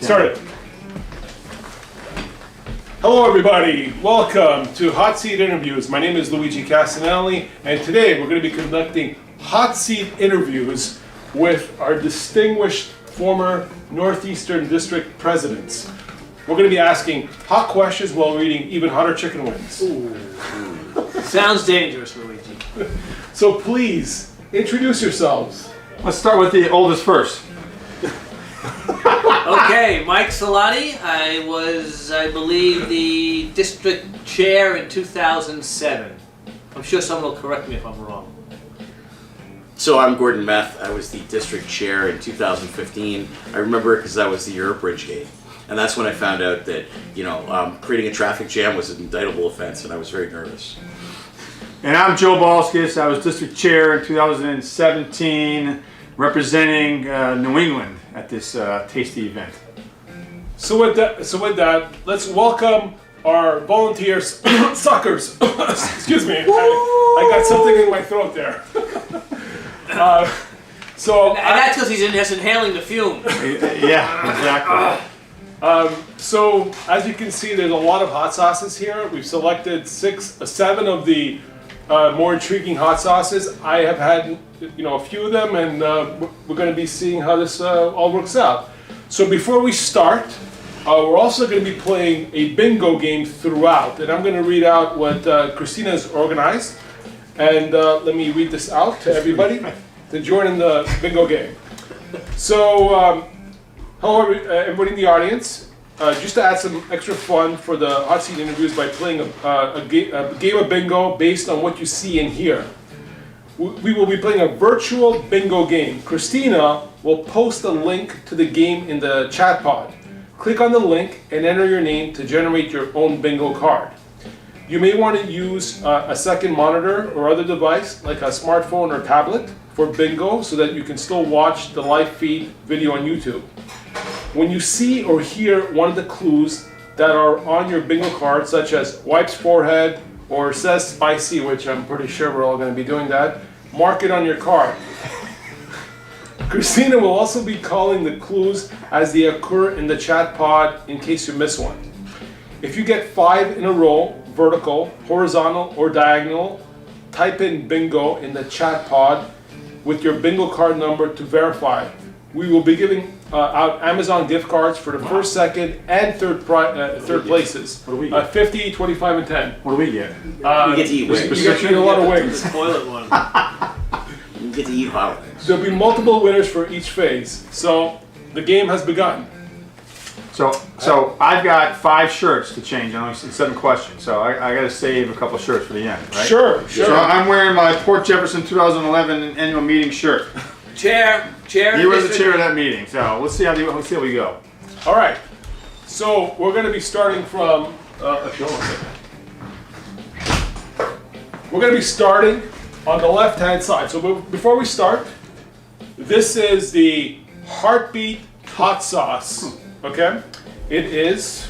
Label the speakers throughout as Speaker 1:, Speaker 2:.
Speaker 1: Started. Hello everybody, welcome to Hot Seat Interviews. My name is Luigi Castanelli, and today we're going to be conducting hot seat interviews with our distinguished former Northeastern District Presidents. We're going to be asking hot questions while eating even hotter chicken wings.
Speaker 2: Ooh. Sounds dangerous, Luigi.
Speaker 1: So please, introduce yourselves.
Speaker 3: Let's start with the oldest first.
Speaker 2: Okay, Mike Salati. I was, I believe, the district chair in 2007. I'm sure someone will correct me if I'm wrong.
Speaker 4: So I'm Gordon Meth. I was the district chair in 2015. I remember it because that was the year of Bridgegate. And that's when I found out that, creating a traffic jam was an indictable offense, and I was very nervous.
Speaker 3: And I'm Joe Balskis. I was district chair in 2017, representing New England at this tasty event.
Speaker 1: So with that, let's welcome our volunteers, suckers. Excuse me, I got something in my throat there.
Speaker 2: And that's because he's inhaling the fume.
Speaker 3: Yeah, exactly.
Speaker 1: So as you can see, there's a lot of hot sauces here. We've selected seven of the more intriguing hot sauces. I have had a few of them, and we're going to be seeing how this all works out. So before we start, we're also going to be playing a bingo game throughout, and I'm going to read out what Christina has organized, and let me read this out to everybody to join in the bingo game. So hello everybody in the audience. Just to add some extra fun for the hot seat interviews by playing a game of bingo based on what you see and hear. We will be playing a virtual bingo game. Christina will post a link to the game in the chat pod. Click on the link and enter your name to generate your own bingo card. You may want to use a second monitor or other device like a smartphone or tablet for bingo so that you can still watch the live feed video on YouTube. When you see or hear one of the clues that are on your bingo card, such as wipes forehead or says spicy, which I'm pretty sure we're all going to be doing that, mark it on your card. Christina will also be calling the clues as they occur in the chat pod in case you miss one. If you get 5 in a row, vertical, horizontal, or diagonal, type in bingo in the chat pod with your bingo card number to verify. We will be giving out Amazon gift cards for the first, second, and third places.
Speaker 3: What do we get?
Speaker 1: 50, 25, and 10.
Speaker 3: What do we get?
Speaker 4: You get to eat wings.
Speaker 1: You get to eat a lot of wings.
Speaker 2: The toilet one.
Speaker 4: You get to eat hot wings.
Speaker 1: There'll be multiple winners for each phase. So the game has begun.
Speaker 3: So I've got 5 shirts to change, only 7 questions. So I got to save a couple shirts for the end, right?
Speaker 1: Sure.
Speaker 3: So I'm wearing my Port Jefferson 2011 annual meeting shirt.
Speaker 2: Chair.
Speaker 3: He was the chair of that meeting, so let's see how we go.
Speaker 1: All right. So we're going to be starting from. We're going to be starting on the left-hand side. So before we start, this is the Heartbeat hot sauce. Okay, it's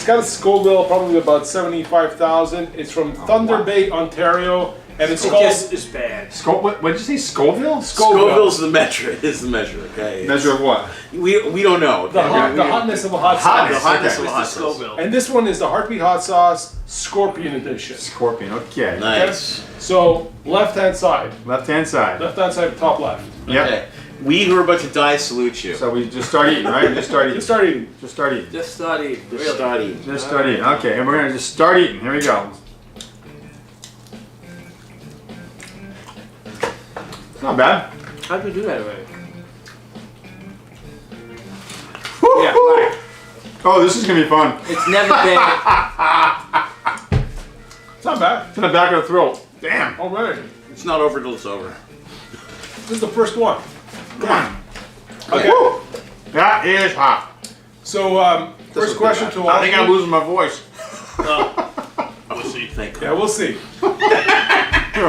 Speaker 1: got a Scoville, probably about 75,000. It's from Thunder Bay, Ontario. And it's called.
Speaker 2: Is bad.
Speaker 3: What did you say? Scoville?
Speaker 4: Scoville's the measure. Is the measure, okay?
Speaker 3: Measure of what?
Speaker 4: We don't know.
Speaker 1: The hotness of a hot sauce.
Speaker 4: The hotness
Speaker 3: Okay.
Speaker 4: of a hot sauce.
Speaker 2: Scoville.
Speaker 1: And this one is the Heartbeat hot sauce Scorpion edition.
Speaker 3: Scorpion. Okay.
Speaker 4: Nice.
Speaker 1: So left-hand side.
Speaker 3: Left-hand side.
Speaker 1: Left-hand side, top left.
Speaker 3: Yep.
Speaker 4: Okay. We who are about to die salute you.
Speaker 3: So we just start eating, right? Just start eating.
Speaker 1: Just start eating.
Speaker 3: Just start eating.
Speaker 2: Just start eating.
Speaker 4: Just start eating.
Speaker 3: Just start eating. Okay, and we're gonna just start eating. Here we go. It's not bad.
Speaker 2: How'd we do that already?
Speaker 3: Woo,
Speaker 2: Yeah,
Speaker 3: woo.
Speaker 2: right.
Speaker 3: Oh, this is gonna be fun.
Speaker 2: It's never been.
Speaker 1: It's not bad.
Speaker 3: It's in the back of the throat. Damn.
Speaker 1: Alright.
Speaker 4: It's not over till it's over.
Speaker 1: This is the first one.
Speaker 3: Come on.
Speaker 1: Okay.
Speaker 3: Woo. That is hot.
Speaker 1: So,
Speaker 4: was
Speaker 1: first
Speaker 4: good,
Speaker 1: question
Speaker 4: man.
Speaker 1: to all
Speaker 3: I think
Speaker 1: of
Speaker 3: I'm
Speaker 1: you.
Speaker 3: losing my voice.
Speaker 4: We'll see. Thank
Speaker 1: Yeah, we'll see.
Speaker 3: All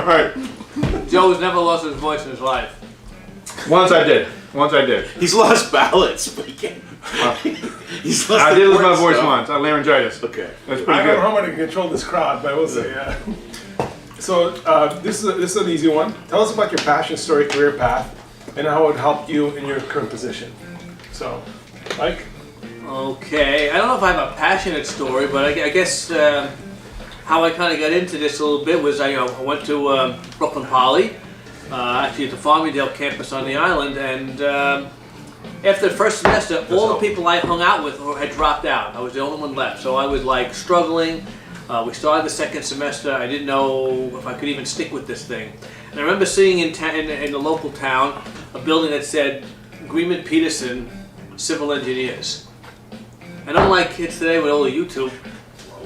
Speaker 3: right.
Speaker 2: Joe has never lost his voice in his life.
Speaker 3: Once I did. Once I did.
Speaker 4: He's lost balance, but he can't. He's lost.
Speaker 3: I did lose my
Speaker 4: important
Speaker 3: voice
Speaker 4: stuff.
Speaker 3: once. I had laryngitis.
Speaker 4: Okay.
Speaker 3: That's
Speaker 1: I
Speaker 3: pretty
Speaker 1: don't know
Speaker 3: good.
Speaker 1: how I'm going to control this crowd, but we'll see. Yeah. So this is an easy one. Tell us about your passion story, career path, and how it helped you in your current position. So, Mike.
Speaker 2: Okay, I don't know if I have a passionate story, but I guess how I kind of got into this a little bit was I went to Brooklyn Poly, actually at the Farmingdale campus on the island, and after the first semester, all the people I hung out with had dropped out. I was the only one left, so I was like struggling. We started the second semester. I didn't know if I could even stick with this thing. And I remember seeing in the local town a building that said Greenman Peterson Civil Engineers. And unlike kids today with all the YouTube,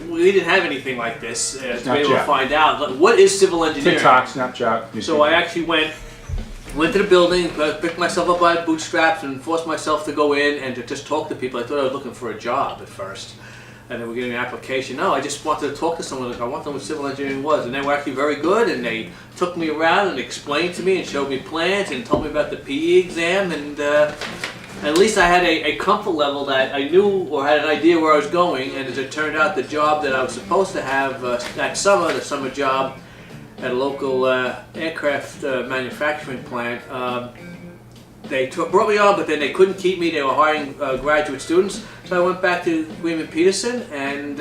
Speaker 2: we didn't have anything like this to be able to
Speaker 3: Snapchat.
Speaker 2: find out like, what is civil engineering.
Speaker 3: TikTok, Snapchat.
Speaker 2: So I actually went to the building, picked myself up by bootstraps, and forced myself to go in and to just talk to people. I thought I was looking for a job at first, and they were getting an application. No, I just wanted to talk to someone. Like, I wanted to know what civil engineering was, and they were actually very good. And they took me around and explained to me and showed me plans and told me about the PE exam. And at least I had a comfort level that I knew or had an idea where I was going. And as it turned out, the job that I was supposed to have that summer, the summer job at a local aircraft manufacturing plant, they brought me on, but then they couldn't keep me. They were hiring graduate students. So I went back to Greenman Peterson and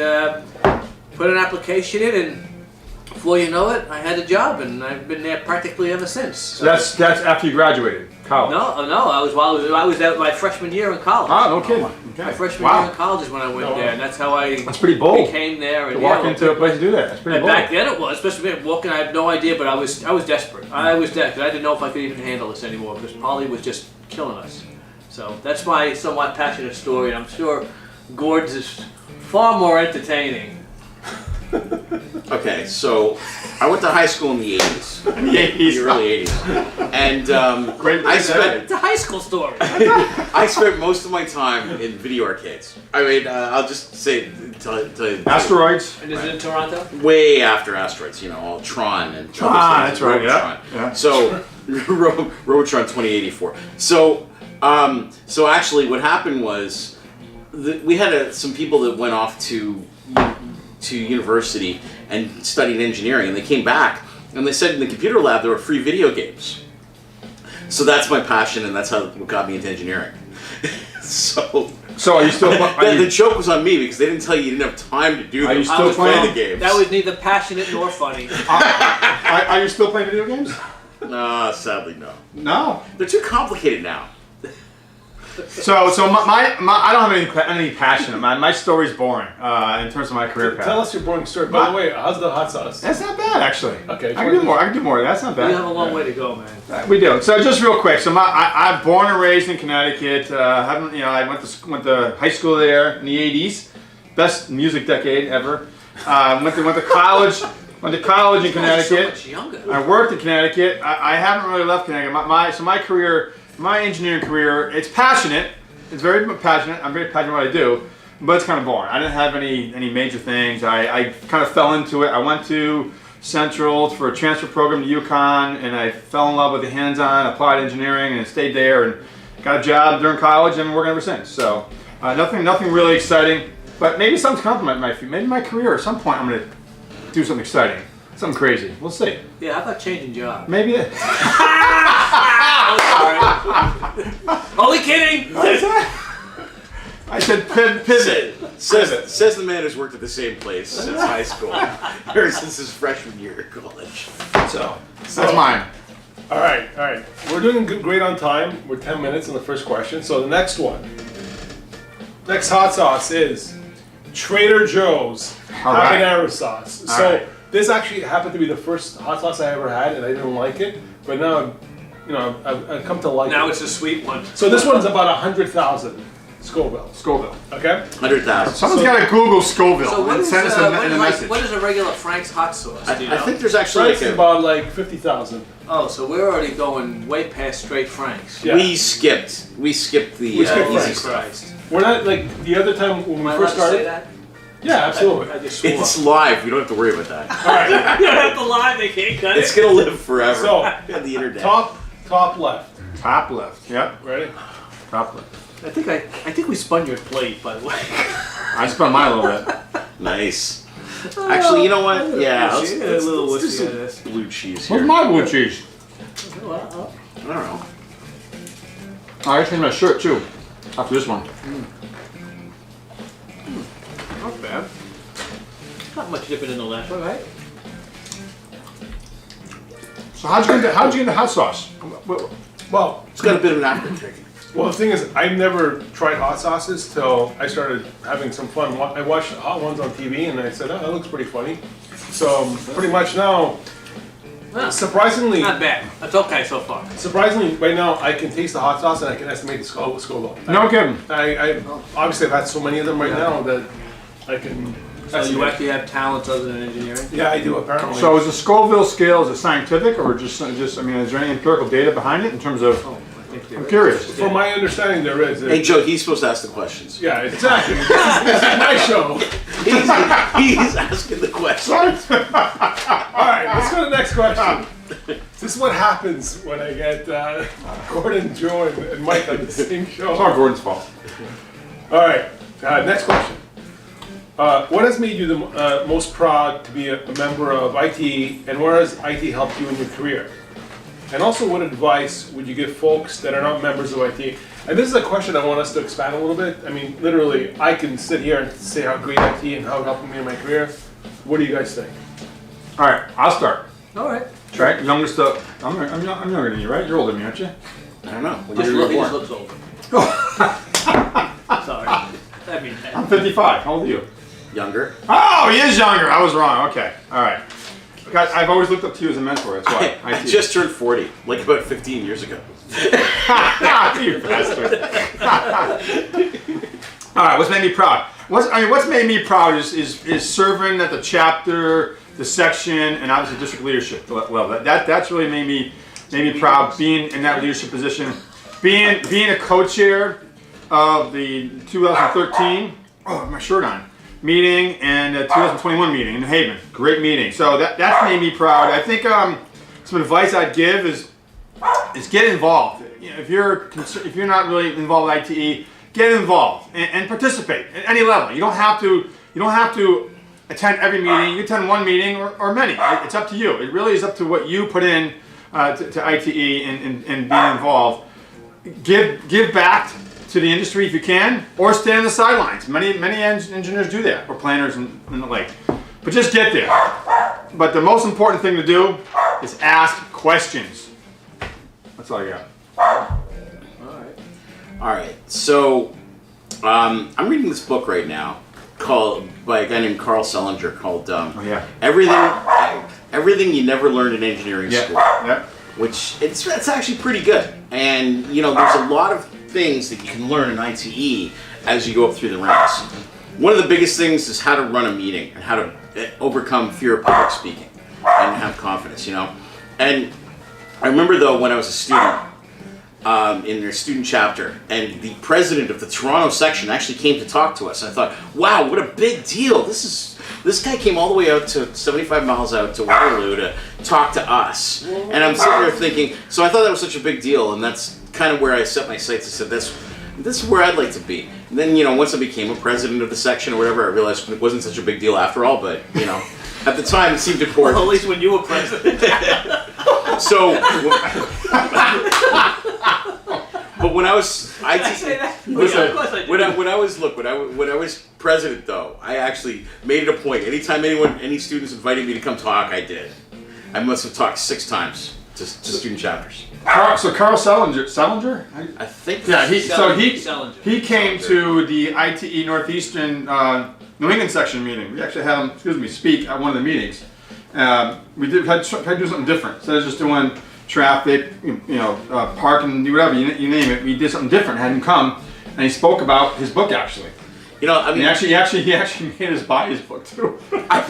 Speaker 2: put an application in, and before you know it, I had a job, and I've been there practically ever since.
Speaker 3: So that's after you graduated college.
Speaker 2: No, I was at my freshman year in college.
Speaker 3: Ah, no kidding. Okay.
Speaker 2: My freshman
Speaker 3: Wow.
Speaker 2: year in college is when I went
Speaker 1: Oh,
Speaker 2: there, and that's how I
Speaker 3: That's pretty bold.
Speaker 2: became there.
Speaker 3: To
Speaker 2: And
Speaker 3: walk into a place to do that. That's pretty
Speaker 2: and
Speaker 3: bold.
Speaker 2: back then it was, especially me walking, I had no idea, but I was desperate. I was desperate. I didn't know if I could even handle this anymore because Polly was just killing us. So that's my somewhat passionate story. I'm sure Gord's is far more entertaining.
Speaker 4: Okay, so I went to high school in the 80s.
Speaker 3: In the 80s.
Speaker 4: The early 80s. And
Speaker 3: Great.
Speaker 4: I spent
Speaker 2: It's a high school story.
Speaker 4: I spent most of my time in video arcades. I mean, I'll just say, tell you,
Speaker 3: Asteroids.
Speaker 2: And is it in Toronto?
Speaker 4: way after Asteroids, you know, all Tron and
Speaker 3: Ah, that's right, yeah.
Speaker 4: Robotron.
Speaker 3: Yeah.
Speaker 4: So, Robotron 2084. So, so actually, what happened was we had some people that went off to university and studied engineering, and they came back and they said in the computer lab there were free video games. So that's my passion, and that's what got me into engineering. So
Speaker 3: Are you still?
Speaker 4: the joke was on me because they didn't tell you didn't have time to do
Speaker 3: Are
Speaker 4: them.
Speaker 3: you still
Speaker 4: I was playing
Speaker 3: playing?
Speaker 4: the games.
Speaker 2: That was neither passionate nor funny.
Speaker 3: Are you still playing video games?
Speaker 4: Sadly no.
Speaker 3: No.
Speaker 4: They're too complicated now.
Speaker 3: So my I don't have any passion. My story's boring in terms of my career path.
Speaker 1: Tell us your boring story. By the way, how's the hot sauce?
Speaker 3: That's not bad, actually.
Speaker 1: Okay,
Speaker 3: I can do more. I can do more. That's not bad.
Speaker 2: We have a long way to go, man.
Speaker 3: We do. So just real quick. So I'm born and raised in Connecticut. I went to high school there in the '80s. Best music decade ever. Went to college. Went to college in Connecticut.
Speaker 2: So much younger.
Speaker 3: I worked in Connecticut. I haven't really left Connecticut. My career, my engineering career, it's passionate. It's very passionate. I'm very passionate what I do, but it's kind of boring. I didn't have any major things. I kind of fell into it. I went to Central for a transfer program to UConn, and I fell in love with the hands-on applied engineering, and stayed there and got a job during college, and I've been working ever since. So nothing really exciting, but maybe something's coming maybe my career at some point I'm gonna do something exciting, something crazy. We'll see.
Speaker 2: Yeah, how about changing jobs?
Speaker 3: Maybe.
Speaker 2: Only kidding!
Speaker 3: I said pivot.
Speaker 4: Says the man who's worked at the same place since high school, or since his freshman year of college.
Speaker 3: So that's mine.
Speaker 1: All right. We're doing great on time. We're 10 minutes on the first question. So the next one. Next hot sauce is Trader Joe's
Speaker 3: All right.
Speaker 1: habanero sauce.
Speaker 3: All
Speaker 1: So
Speaker 3: right.
Speaker 1: this actually happened to be the first hot sauce I ever had, and I didn't like it. But now I've come to like
Speaker 2: Now
Speaker 1: it.
Speaker 2: it's a sweet one.
Speaker 1: So this one's about 100,000 Scoville.
Speaker 3: Scoville.
Speaker 1: Okay.
Speaker 4: 100,000.
Speaker 3: Someone's got to Google Scoville
Speaker 2: So what
Speaker 3: and
Speaker 2: is,
Speaker 3: send us a message.
Speaker 2: what is a regular Frank's hot sauce? Do you know?
Speaker 4: I think there's actually
Speaker 1: Price
Speaker 4: like
Speaker 1: is about like 50,000.
Speaker 2: Oh, so we're already going way past straight Frank's.
Speaker 1: Yeah.
Speaker 4: we skipped the
Speaker 1: We skipped
Speaker 4: easy
Speaker 1: Frank's.
Speaker 4: stuff.
Speaker 2: Christ.
Speaker 1: We're not like the other time when
Speaker 2: Am
Speaker 1: we
Speaker 2: I
Speaker 1: first
Speaker 2: allowed to say
Speaker 1: started.
Speaker 2: that?
Speaker 1: Yeah, absolutely.
Speaker 2: I just swore.
Speaker 4: It's live. You don't have to worry about that.
Speaker 1: All right.
Speaker 2: You don't have to lie, they can't cut
Speaker 4: It's
Speaker 2: it.
Speaker 4: gonna live forever.
Speaker 1: So,
Speaker 4: on the internet.
Speaker 1: top left.
Speaker 3: Top left. Yep.
Speaker 1: Ready?
Speaker 3: Top left.
Speaker 2: I think we spun your plate, by the way.
Speaker 3: I spun mine a little bit.
Speaker 4: Nice. Actually, you know what? Yeah, let's,
Speaker 2: a
Speaker 4: let's,
Speaker 2: little
Speaker 4: let's do
Speaker 2: whiskey
Speaker 4: some
Speaker 2: on this.
Speaker 4: blue cheese
Speaker 3: Where's
Speaker 4: here.
Speaker 3: my blue cheese?
Speaker 4: I don't know.
Speaker 3: Oh, I changed my shirt too. After this one.
Speaker 2: Not bad. Not much different than the last one, right?
Speaker 3: So how'd you get into hot sauce?
Speaker 1: Well,
Speaker 4: It's got a bit of an aftertaste.
Speaker 1: well, the thing is, I've never tried hot sauces till I started having some fun. I watched Hot Ones on TV, and I said, "Oh, that looks pretty funny." So pretty much now, surprisingly,
Speaker 2: Not bad. That's okay so far.
Speaker 1: right now, I can taste the hot sauce and I can estimate the Scoville.
Speaker 3: No kidding.
Speaker 1: I obviously I've had so many of them right now that I can.
Speaker 2: So you
Speaker 1: estimate.
Speaker 2: actually have talents other than engineering?
Speaker 1: Yeah, I do apparently.
Speaker 3: So is the Scoville scale, is it scientific or just I mean, is there any empirical data behind it in terms of?
Speaker 2: Oh, I think there
Speaker 3: I'm
Speaker 2: is.
Speaker 3: curious.
Speaker 1: from my understanding, there is.
Speaker 4: Hey, Joe, he's supposed to ask the questions.
Speaker 1: Yeah, exactly. This is my show.
Speaker 4: He's asking the questions.
Speaker 1: All right, let's go to the next question. This is what happens when I get Gordon, Joe, and Mike on the same show.
Speaker 3: It's not Gordon's fault.
Speaker 1: All right, next question. What has made you the most proud to be a member of ITE, and where has ITE helped you in your career? And also, what advice would you give folks that are not members of ITE? And this is a question I want us to expand a little bit. I mean, literally, I can sit here and say how great ITE and how it helped me in my career. What do you guys think?
Speaker 3: All right, I'll start.
Speaker 2: All right.
Speaker 3: Right, youngest of, I'm younger than you, right? You're older than me, aren't you?
Speaker 4: I don't know. What
Speaker 2: He
Speaker 4: year were you
Speaker 2: just
Speaker 4: born?
Speaker 2: looks older. Sorry. I mean,
Speaker 3: I'm 55. How old are you?
Speaker 4: Younger.
Speaker 3: Oh, he is younger. I was wrong. Okay, all right. Guys, I've always looked up to you as a mentor. That's why.
Speaker 4: I just turned 40, like about 15 years ago.
Speaker 3: You bastard. All right, what's made me proud? What's made me proud is serving at the chapter, the section, and obviously district leadership level. That's really made me proud. Being in that leadership position, being a co-chair of the 2013. Oh, my shirt on. Meeting and the 2021 meeting in New Haven. Great meeting. So that's made me proud. I think some advice I'd give is get involved. You know, if you're not really involved with ITE, get involved and participate at any level. You don't have to attend every meeting. You attend one meeting or many. It's up to you. It really is up to what you put in to ITE and being involved. Give back to the industry if you can, or stand on the sidelines. Many engineers do that, or planners and the like. But just get there. But the most important thing to do is ask questions. That's all I got.
Speaker 4: All right. So, I'm reading this book right now by a guy named Carl Selinger called
Speaker 3: Yeah.
Speaker 4: Everything You Never Learned in Engineering School.
Speaker 3: Yeah.
Speaker 4: Which it's actually pretty good. And you know, there's a lot of things that you can learn in ITE as you go up through the ranks. One of the biggest things is how to run a meeting and how to overcome fear of public speaking and have confidence, you know. And I remember though when I was a student in their student chapter, and the president of the Toronto section actually came to talk to us. I thought, wow, what a big deal! This guy came all the way out to 75 miles out to Waterloo to talk to us. And I'm sitting there thinking, so I thought that was such a big deal, and that's kind of where I set my sights. I said, this is where I'd like to be. And then, you know, once I became a president of the section or whatever, I realized it wasn't such a big deal after all, but, you know, at the time it seemed important.
Speaker 2: well, at least when you were president.
Speaker 4: So, but when I was
Speaker 2: Did I say that?
Speaker 4: Listen,
Speaker 2: Yeah, of course I did.
Speaker 4: when I was president though, I actually made it a point. Anytime any students invited me to come talk, I did. I must have talked 6 times to student chapters.
Speaker 3: So Carl Selinger?
Speaker 4: I think.
Speaker 3: Yeah,
Speaker 2: Selinger.
Speaker 3: he came to the ITE Northeastern New England section meeting. We actually had him, speak at one of the meetings. We had to do something different. Instead of just doing traffic, parking, whatever, you name it. We did something different, had him come, and he spoke about his book actually.
Speaker 4: You know, I mean,
Speaker 3: He actually made us buy his book too.
Speaker 2: I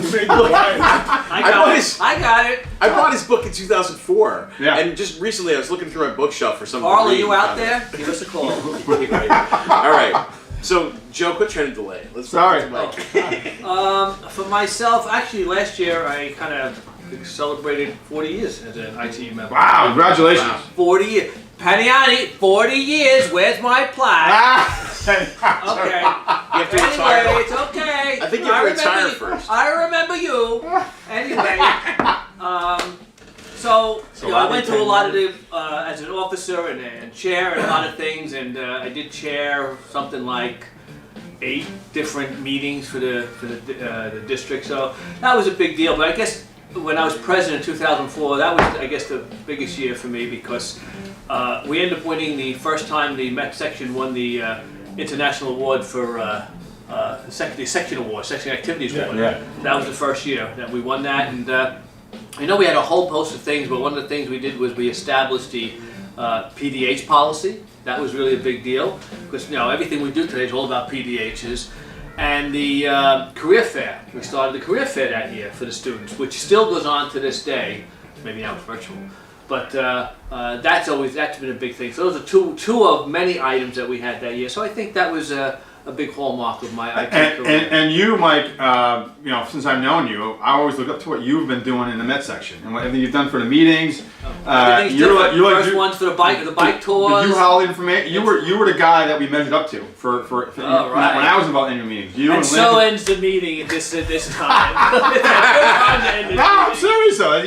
Speaker 2: got it.
Speaker 4: I bought his book in 2004.
Speaker 3: Yeah.
Speaker 4: And just recently I was looking through my bookshelf for something.
Speaker 2: Carl,
Speaker 4: to
Speaker 2: are
Speaker 4: read
Speaker 2: you
Speaker 4: and
Speaker 2: out
Speaker 4: found it.
Speaker 2: there? Give us a call.
Speaker 4: All right. So, Joe, quit trying to delay. Let's
Speaker 3: Sorry.
Speaker 2: For myself, actually, last year I kind of celebrated 40 years as an ITE member.
Speaker 3: Wow, congratulations.
Speaker 2: 40 years. Paniani, 40 years. Where's my plaque? Okay.
Speaker 4: You have to retire.
Speaker 2: Anyway, it's okay.
Speaker 4: I think you have to retire
Speaker 2: remember
Speaker 4: first.
Speaker 2: I remember you. Anyway, so I went to a lot of the, as an officer and chair and a lot of things, and I did chair something like 8 different meetings for the district. So that was a big deal. But I guess when I was president in 2004, that was, I guess, the biggest year for me because we ended up winning the first time the Met section won the international award for the section award, section activities award.
Speaker 3: Yeah.
Speaker 2: That was the first year that we won that, and I know we had a whole host of things, but one of the things we did was we established the PDH policy. That was really a big deal because everything we do today is all about PDHs. And the career fair, we started the career fair that year for the students, which still goes on to this day. Maybe now it's virtual, but that's been a big thing. So those are two of many items that we had that year. So I think that was a big hallmark of my IT career.
Speaker 3: And you, Mike, since I've known you, I always look up to what you've been doing in the Met section and what everything you've done for the meetings.
Speaker 2: Everything's different. First ones for the bike tours.
Speaker 3: The U-Haul information. You were the guy that we measured up to for
Speaker 2: right.
Speaker 3: when I was involved in your meetings. You
Speaker 2: and so
Speaker 3: Lincoln.
Speaker 2: ends the meeting at this time. No,
Speaker 3: I'm serious though.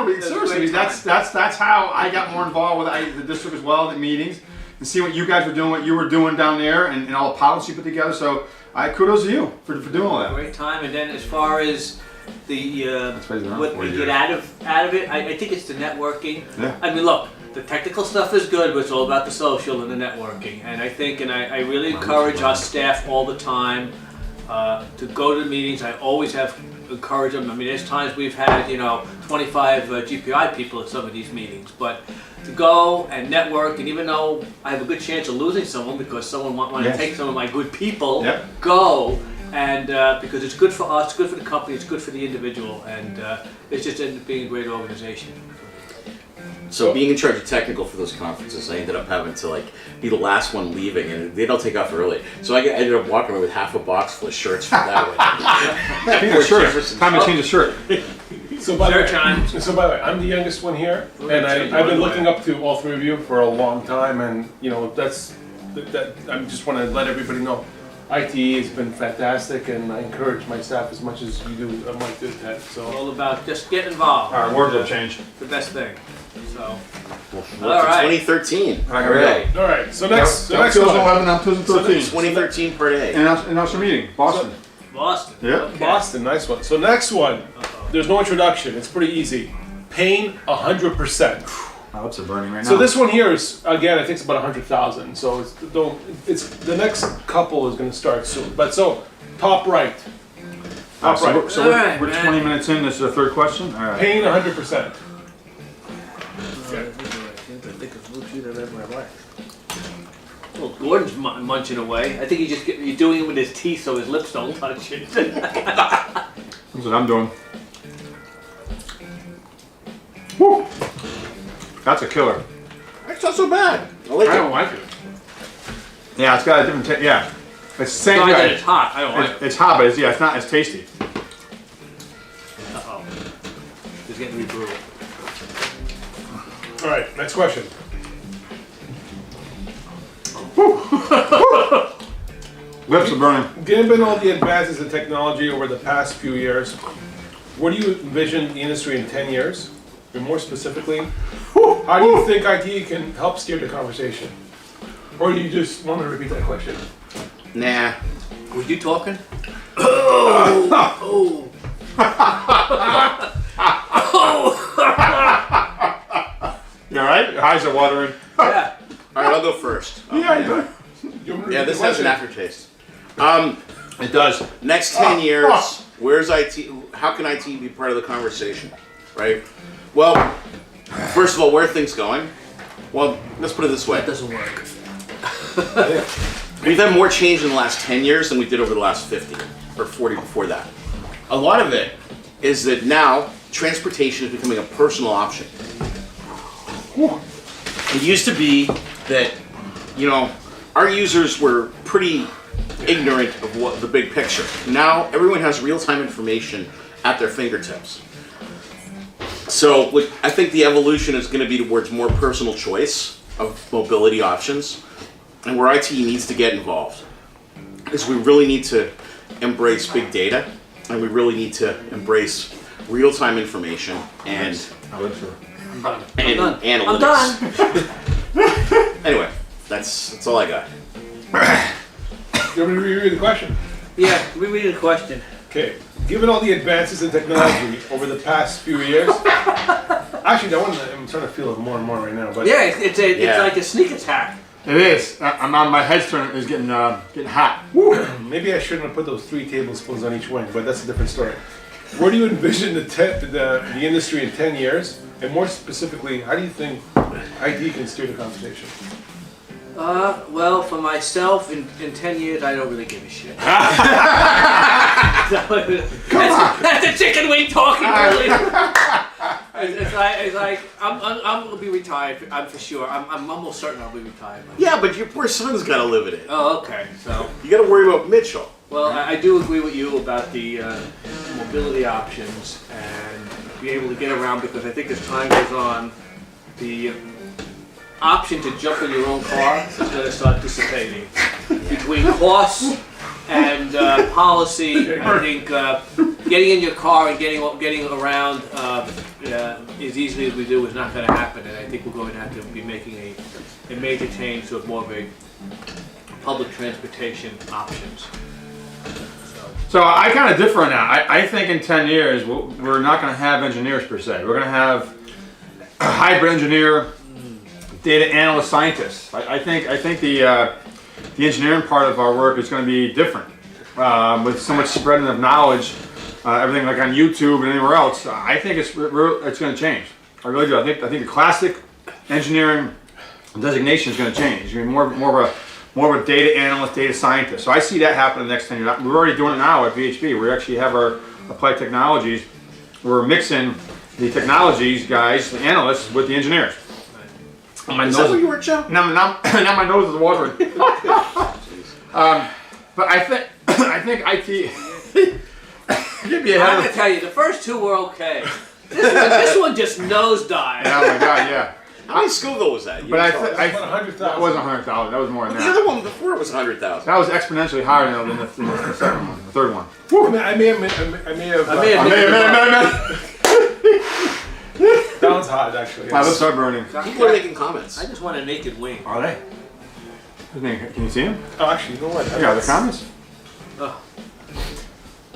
Speaker 2: was
Speaker 3: Seriously, that's how I got more involved with the district as well, the meetings, and see what you guys were doing, what you were doing down there, and all the policies you put together. So, kudos to you for doing all that.
Speaker 2: Great time. And then as far as the what we get
Speaker 3: years.
Speaker 2: out of it, I think it's the networking.
Speaker 3: Yeah.
Speaker 2: I mean, look, the technical stuff is good, but it's all about the social and the networking. And I think, and I really encourage our staff all the time to go to the meetings. I always have encouraged them. I mean, there's times we've had 25 GPI people at some of these meetings, but to go and network, and even though I have a good chance of losing someone because someone want to take some of my good people, go. And because it's good for us, it's good for the company, it's good for the individual, and it's just ended up being a great organization.
Speaker 4: So being in charge of technical for those conferences, I ended up having to be the last one leaving, and they don't take off early. So I ended up walking away with half a box full of shirts from that way.
Speaker 3: Speaking of shirts, time to change a shirt.
Speaker 1: So by the way, I'm the youngest one here, and I've been looking up to all 3 of you for a long time, and I just want to let everybody know, ITE has been fantastic, and I encourage my staff as much as you do, Mike did that. So
Speaker 2: All about just get involved.
Speaker 3: All right, wardrobe change.
Speaker 2: The best thing. So,
Speaker 4: All
Speaker 2: right.
Speaker 4: 2013.
Speaker 3: All right, here we go.
Speaker 1: all right, so next one.
Speaker 3: 2011 and 2013.
Speaker 4: 2013 per day.
Speaker 3: And our meeting, Boston.
Speaker 2: Boston.
Speaker 3: Yeah.
Speaker 2: Okay.
Speaker 1: Boston, nice one. So next one, there's no introduction. It's pretty easy. Pain 100%.
Speaker 3: My lips are burning right now.
Speaker 1: So this one here is, again, I think it's about 100,000. So it's the next couple is going to start soon. But so top right, top
Speaker 3: So
Speaker 1: right.
Speaker 3: we're 20 minutes in. This is the third question. All right.
Speaker 1: Pain 100%.
Speaker 2: Well, Gordon's munching away. I think he's doing it with his teeth so his lips don't touch it.
Speaker 3: That's what I'm doing. Woo! That's a killer.
Speaker 4: It's not so bad. I like
Speaker 1: I
Speaker 4: it.
Speaker 1: don't like it.
Speaker 3: Yeah, it's got a different taste. Yeah, it's the same.
Speaker 2: Sorry that
Speaker 3: Yeah,
Speaker 2: it's hot. I don't like it.
Speaker 3: it's hot, but it's not as tasty.
Speaker 2: Uh-oh. It's getting to be brutal.
Speaker 1: All right, next question.
Speaker 3: Lips are burning.
Speaker 1: Given all the advances in technology over the past few years, where do you envision the industry in 10 years? And more specifically, how do you think ITE can help steer the conversation? Or do you just want to repeat that question?
Speaker 4: Nah.
Speaker 2: Were you talking? Oh!
Speaker 3: You all right? Your eyes are watering.
Speaker 2: Yeah.
Speaker 4: All right, I'll go first.
Speaker 3: Yeah,
Speaker 4: Yeah, this has an aftertaste.
Speaker 3: it does.
Speaker 4: Next 10 years, where's IT? How can IT be part of the conversation? Right? Well, First of all, where are things going? Well, let's put it this way.
Speaker 2: That doesn't work.
Speaker 4: We've had more change in the last 10 years than we did over the last 50 or 40 before that. A lot of it is that now transportation is becoming a personal option. It used to be that, you know, our users were pretty ignorant of what the big picture. Now everyone has real-time information at their fingertips. So I think the evolution is going to be towards more personal choice of mobility options, and where ITE needs to get involved is we really need to embrace big data, and we really need to embrace real-time information and analytics.
Speaker 2: I'm done.
Speaker 4: Anyway, that's all I got.
Speaker 1: You want me to reread the question?
Speaker 2: Yeah, reread the question.
Speaker 1: Okay. Given all the advances in technology over the past few years, actually, that one I'm trying to feel it more and more right now. But
Speaker 2: Yeah, it's like a sneak attack.
Speaker 3: It is. I'm on my head's turning. Is getting hot.
Speaker 1: maybe I shouldn't have put those 3 tablespoons on each wing, but that's a different story. Where do you envision the industry in 10 years? And more specifically, how do you think ITE can steer the conversation?
Speaker 2: Well, for myself, in 10 years, I don't really give a shit. That's a chicken wing talking, really. It's like I'm gonna be retired. I'm for sure. I'm almost certain I'll be retired.
Speaker 4: Yeah, but your poor son's got to live in it.
Speaker 2: Oh, okay. So,
Speaker 4: You got to worry about Mitchell.
Speaker 2: well, I do agree with you about the mobility options and be able to get around, because I think as time goes on, the option to jump in your own car is going to start dissipating. Between costs and policy, I think getting in your car and getting around as easily as we do is not going to happen, and I think we're going to have to be making a major change to more of a public transportation options.
Speaker 3: So I kind of differ on that. I think in 10 years we're not going to have engineers per se. We're going to have a hybrid engineer, data analyst, scientists. I think the engineering part of our work is going to be different. With so much spreading of knowledge, everything like on YouTube and anywhere else, I think it's going to change. I really do. I think the classic engineering designation is going to change. It's going to be more of a data analyst, data scientist. So I see that happen in the next 10 years. We're already doing it now at VHB. We actually have our applied technologies. We're mixing the technologies guys, the analysts, with the engineers.
Speaker 4: Is that where you were, Joe?
Speaker 3: Now my nose is watering. But I think IT. You'd be
Speaker 2: I'm
Speaker 3: ahead
Speaker 2: gonna
Speaker 3: of.
Speaker 2: tell you, the first 2 were okay. This one just nosedived.
Speaker 3: Oh my God, yeah.
Speaker 4: How many Scoville was that?
Speaker 3: But I
Speaker 1: About 100,000.
Speaker 3: that wasn't 100,000. That was more than
Speaker 4: The
Speaker 3: that.
Speaker 4: other one before was 100,000.
Speaker 3: That was exponentially higher than the second one, the third one.
Speaker 1: I may have. That one's hot, actually.
Speaker 3: My lips are burning.
Speaker 4: People are making comments.
Speaker 2: I just want a naked wing.
Speaker 3: Are they? Can you see them?
Speaker 1: Oh, actually, you know what?
Speaker 3: Yeah, the comments.
Speaker 2: Oh.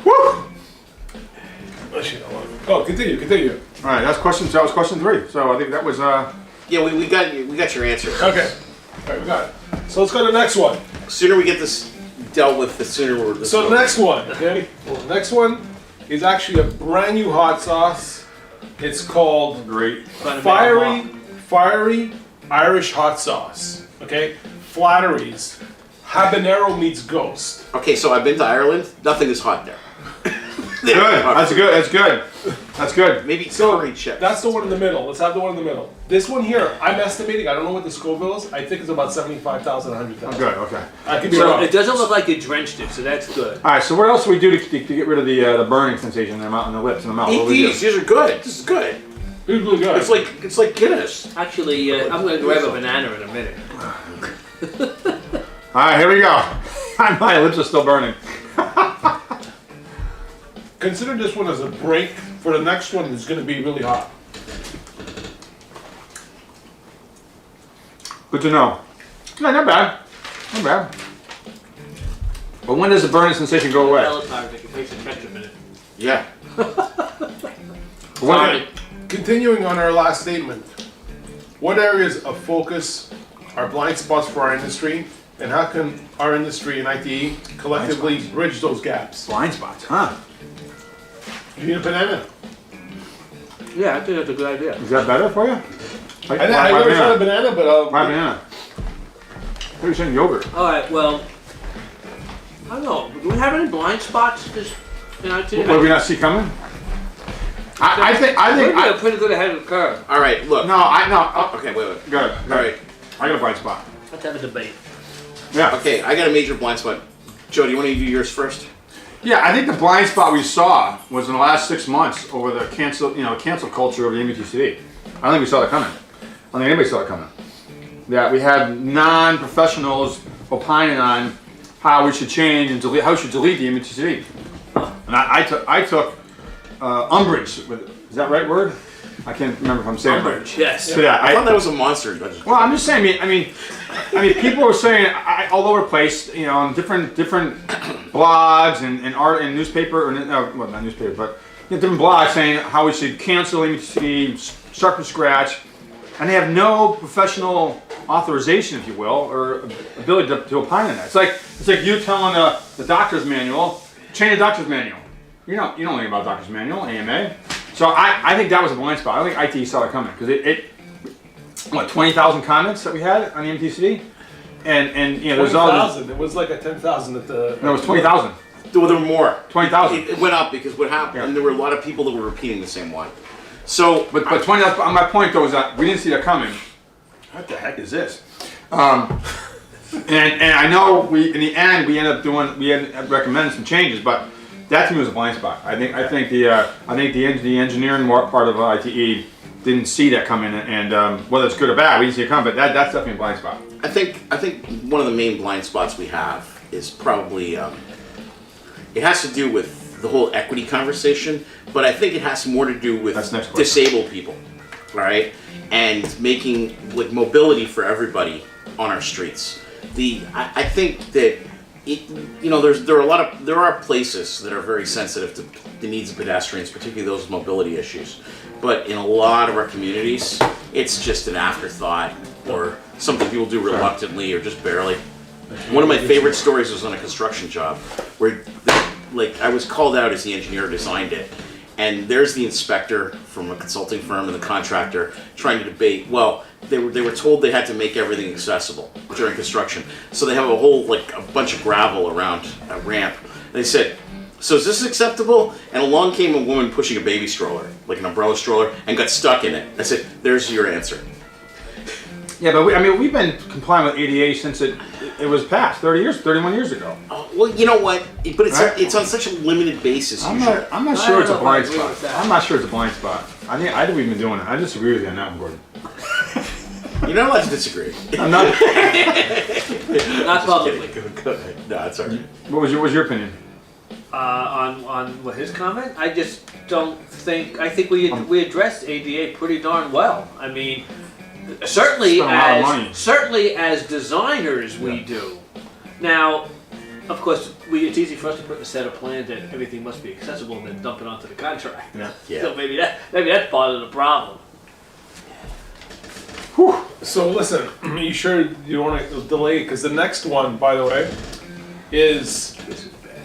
Speaker 3: Woo!
Speaker 1: Oh, continue.
Speaker 3: All right, that was question 3. So I think that was
Speaker 4: Yeah, we got your answer.
Speaker 1: Okay. All right, we got it. So let's go to the next one.
Speaker 4: The sooner we get this dealt with, the sooner we're.
Speaker 1: So the next one, okay? Well, the next one is actually a brand new hot sauce. It's called
Speaker 3: great.
Speaker 1: Fiery Irish hot sauce. Okay? Flatteries. Habanero meets ghost.
Speaker 4: Okay, so I've been to Ireland. Nothing is hot there.
Speaker 3: Good. That's good.
Speaker 4: Maybe curry chips.
Speaker 1: That's the one in the middle. Let's have the one in the middle. This one here, I'm estimating, I don't know what the Scoville is. I think it's about 75,000, 100,000.
Speaker 3: Good. Okay.
Speaker 1: I could be
Speaker 2: So
Speaker 1: wrong.
Speaker 2: it doesn't look like you drenched it, so that's good.
Speaker 3: All right. So what else do we do to get rid of the burning sensation in the mouth, in the lips, and the mouth?
Speaker 4: Eat
Speaker 3: What do we do?
Speaker 4: these. These are good. This is good.
Speaker 1: It's really good.
Speaker 4: It's like Guinness.
Speaker 2: Actually, I'm going to grab a banana in a minute.
Speaker 3: All right. Here we go. My lips are still burning.
Speaker 1: Consider this one as a break for the next one that's going to be really hot.
Speaker 3: Good to know. No, not bad. Not bad. But when does the burning sensation go away?
Speaker 2: Peloton, they can take some ketchup in it.
Speaker 4: Yeah.
Speaker 3: When-
Speaker 1: Continuing on our last statement, what areas of focus are blind spots for our industry, and how can our industry and ITE collectively bridge those gaps?
Speaker 3: Blind spots, huh?
Speaker 1: You need a banana?
Speaker 2: Yeah, I think that's a good idea.
Speaker 3: Is that better for you?
Speaker 1: I've never tried a banana, but
Speaker 3: Why banana? Maybe saying yogurt.
Speaker 2: All right, well, I don't know. Do we have any blind spots? Just, you know,
Speaker 3: What did we not see coming? I think.
Speaker 2: we're pretty good ahead of the curve.
Speaker 4: All right, look.
Speaker 3: No.
Speaker 4: Okay, wait.
Speaker 3: Good.
Speaker 4: All right.
Speaker 3: I got a blind spot.
Speaker 2: Let's have a debate.
Speaker 3: Yeah.
Speaker 4: Okay, I got a major blind spot. Joe, do you want to do yours first?
Speaker 3: Yeah, I think the blind spot we saw was in the last 6 months over the cancel culture of the MUTCD. I don't think we saw that coming. I don't think anybody saw it coming. Yeah, we had non-professionals opining on how we should change and how we should delete the MUTCD. And I took umbrage with it. Is that the right word? I can't remember if I'm saying
Speaker 2: Umbrage,
Speaker 3: it.
Speaker 2: yes.
Speaker 3: So yeah,
Speaker 4: I thought that was a monster.
Speaker 3: well, I'm just saying. I mean, people were saying all over the place, on different blogs and art and newspaper, well, not newspaper, but different blogs saying how we should cancel MUTCD, start from scratch, and they have no professional authorization, if you will, or ability to opine on that. It's like you telling the doctor's manual, change the doctor's manual. You don't know anything about doctor's manual, AMA. So I think that was a blind spot. I don't think ITE saw it coming because what 20,000 comments that we had on the MTCD, and there's all
Speaker 1: 20,000. It was like a 10,000 at the.
Speaker 3: no, it was 20,000.
Speaker 4: Well, there were more.
Speaker 3: 20,000.
Speaker 4: It went up because what happened,
Speaker 3: Yeah.
Speaker 4: and there were a lot of people that were repeating the same one. So,
Speaker 3: But 20,000. My point though is that we didn't see that coming. What the heck is this? And I know in the end we ended up recommending some changes, but that to me was a blind spot. I think the engineering part of ITE didn't see that coming, and whether it's good or bad, we didn't see it coming. But that's definitely a blind spot.
Speaker 4: I think one of the main blind spots we have is probably it has to do with the whole equity conversation, but I think it has more to do with
Speaker 3: That's next question.
Speaker 4: disabled people, all right, and making like mobility for everybody on our streets. I think that there are places that are very sensitive to the needs of pedestrians, particularly those with mobility issues. But in a lot of our communities, it's just an afterthought or something people do reluctantly or just barely. One of my favorite stories was on a construction job where I was called out as the engineer who designed it. And there's the inspector from a consulting firm and the contractor trying to debate. Well, they were told they had to make everything accessible during construction, so they have a whole a bunch of gravel around a ramp. They said, "So is this acceptable?" And along came a woman pushing a baby stroller, like an umbrella stroller, and got stuck in it. I said, "There's your answer."
Speaker 3: Yeah, but we've been complying with ADA since it was passed 31 years ago.
Speaker 4: Well, you know what? But
Speaker 3: Right.
Speaker 4: it's on such a limited basis usually.
Speaker 3: I'm not
Speaker 2: I
Speaker 3: sure
Speaker 2: don't
Speaker 3: it's a
Speaker 2: know if I
Speaker 3: blind
Speaker 2: agree
Speaker 3: spot.
Speaker 2: with that.
Speaker 3: I'm not sure it's a blind spot. I think we've been doing it. I disagree with you on that one, Gordon.
Speaker 4: You're not allowed to disagree.
Speaker 3: I'm not.
Speaker 2: Not publicly.
Speaker 4: Go ahead. No, that's all right.
Speaker 3: What was your opinion?
Speaker 2: On what his comment, I just don't think. I think we addressed ADA pretty darn well. I mean, certainly
Speaker 3: Spent a lot of money.
Speaker 2: as designers we do. Now, of course, it's easy for us to put in a set of plans that everything must be accessible and then dump it onto the contract.
Speaker 4: Yeah.
Speaker 2: So maybe that's part of the problem.
Speaker 1: So listen, you sure you don't want to delay? Because the next one, by the way, is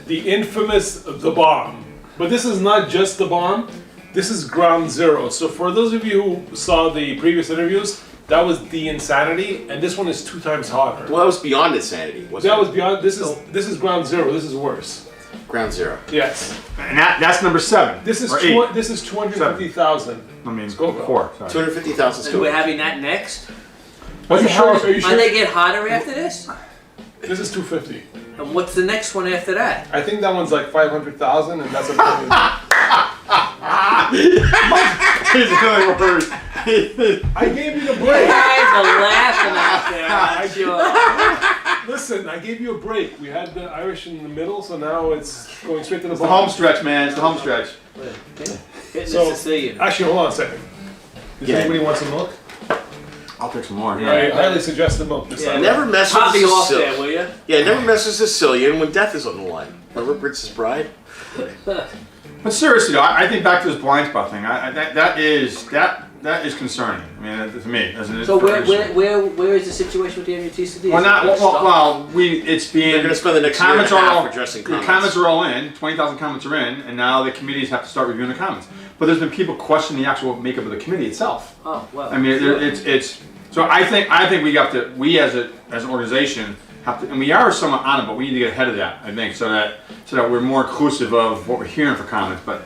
Speaker 1: the infamous The Bomb. But this is not just The Bomb. This is ground zero. So for those of you who saw the previous interviews, that was the insanity, and this one is 2 times hotter.
Speaker 4: Well, that was beyond insanity, wasn't
Speaker 1: That
Speaker 4: it?
Speaker 1: was beyond. This is ground zero. This is worse.
Speaker 4: Ground zero.
Speaker 1: Yes.
Speaker 3: And that's number 7.
Speaker 1: This is
Speaker 3: or 8.
Speaker 1: this is 250,000.
Speaker 3: I mean,
Speaker 1: Go, go.
Speaker 3: 4. Sorry.
Speaker 4: 250,000
Speaker 2: And we're
Speaker 4: square.
Speaker 2: having that next.
Speaker 3: What's
Speaker 1: Are you
Speaker 3: the
Speaker 1: sure?
Speaker 3: house?
Speaker 1: Are you
Speaker 2: Might
Speaker 1: sure?
Speaker 2: they get hotter after this?
Speaker 1: This is 250.
Speaker 2: And what's the next one after that?
Speaker 1: I think that one's like 500,000, and that's a million.
Speaker 3: He's really worried.
Speaker 1: I gave you the
Speaker 2: You
Speaker 1: break.
Speaker 2: guys are laughing out there, aren't you?
Speaker 1: Listen, I gave you a break. We had the Irish in the middle, so now it's going straight to the
Speaker 3: It's the
Speaker 1: bottom.
Speaker 3: home stretch, man. It's the home stretch.
Speaker 2: Hitting
Speaker 1: So,
Speaker 2: the Sicilian.
Speaker 1: actually, hold on a second. Does
Speaker 4: Yeah.
Speaker 1: anybody want some milk?
Speaker 3: I'll take some more.
Speaker 1: I highly suggest the milk this
Speaker 2: Yeah.
Speaker 1: time.
Speaker 4: Never mess with
Speaker 2: Top me off
Speaker 4: Sicilian.
Speaker 2: there, will you?
Speaker 4: Yeah, never mess with Sicilian when death is on the line. Remember Princess Bride?
Speaker 3: But seriously, though, I think back to this blind spot thing. That is concerning. I mean, to me, as an
Speaker 2: So
Speaker 3: information.
Speaker 2: where is the situation with the MUTCD?
Speaker 3: Well, not well. It's being.
Speaker 4: They're gonna spend the next year and a
Speaker 3: comments are
Speaker 4: half
Speaker 3: all
Speaker 4: addressing
Speaker 3: the
Speaker 4: comments.
Speaker 3: comments are all in. 20,000 comments are in, and now the committees have to start reviewing the comments. but there's been people questioning the actual makeup of the committee itself.
Speaker 2: Oh, well.
Speaker 3: I mean, it's so I think we as an organization have to, and we are somewhat on it, but we need to get ahead of that. I think so that we're more inclusive of what we're hearing for comments. But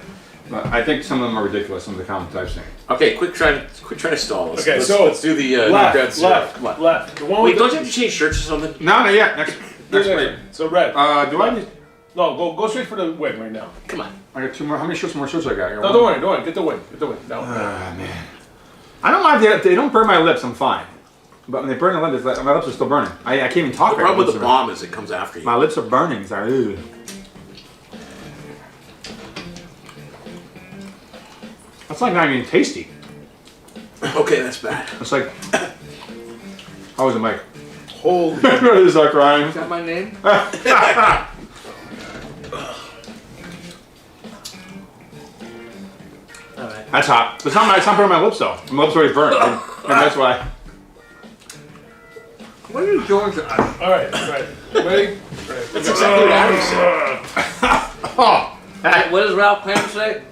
Speaker 3: I think some of them are ridiculous. Some of the comments I've seen.
Speaker 4: Okay, quit trying to stall us.
Speaker 1: Okay,
Speaker 4: let's do the
Speaker 1: left. Left. The one
Speaker 4: Wait,
Speaker 1: with
Speaker 4: don't you have to change shirts or something?
Speaker 3: No, not yet. Next week.
Speaker 1: So red.
Speaker 3: Do I need?
Speaker 1: No, go straight for the win right now.
Speaker 4: Come on.
Speaker 3: I got 2 more. How many more shirts I got?
Speaker 1: No, don't worry. Get the win. No.
Speaker 3: Man. I don't mind if they don't burn my lips. I'm fine. But when they burn the lips, my lips are still burning. I can't even talk.
Speaker 4: The problem with the bomb is it comes after you.
Speaker 3: My lips are burning. It's like, ew. That's like not even tasty.
Speaker 4: Okay, that's bad.
Speaker 3: It's like, how was it, Mike?
Speaker 1: Holy.
Speaker 3: He's start crying.
Speaker 2: Is that my name? All right.
Speaker 3: That's hot. It's not burning my lips though. My lips are already burnt, and that's why.
Speaker 2: What are you doing to us?
Speaker 1: All right. Ready?
Speaker 4: That's exactly what Adam said.
Speaker 3: Oh,
Speaker 2: What does Ralph Pam say?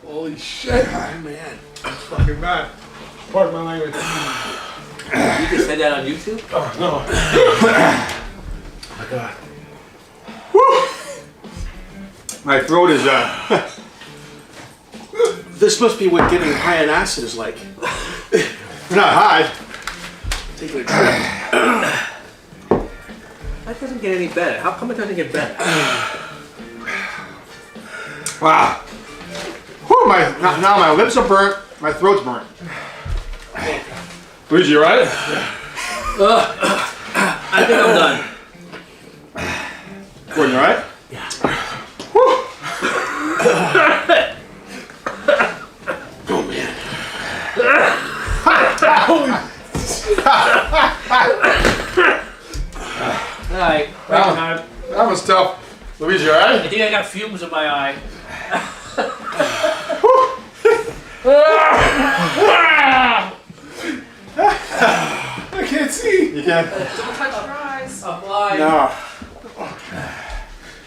Speaker 1: Holy shit.
Speaker 4: Oh, man.
Speaker 1: Fucking bad. Pardon my language.
Speaker 2: You can say that on YouTube?
Speaker 1: Oh, no. Oh, my God.
Speaker 3: my throat is
Speaker 4: This must be what getting high on acid is like.
Speaker 3: not high.
Speaker 4: Taking a trip.
Speaker 2: That doesn't get any better. How come it doesn't get better?
Speaker 3: Wow. Whew, now my lips are burnt. My throat's burnt.
Speaker 1: Luigi, you right?
Speaker 2: I think I'm done.
Speaker 3: Gordon, you alright?
Speaker 2: Yeah.
Speaker 4: Oh, man.
Speaker 2: Alright,
Speaker 3: That was tough. Luigi, you alright?
Speaker 2: I think I got fumes in my eye.
Speaker 1: I can't see.
Speaker 3: You can.
Speaker 5: Don't touch your eyes.
Speaker 2: I'm blind.
Speaker 3: No.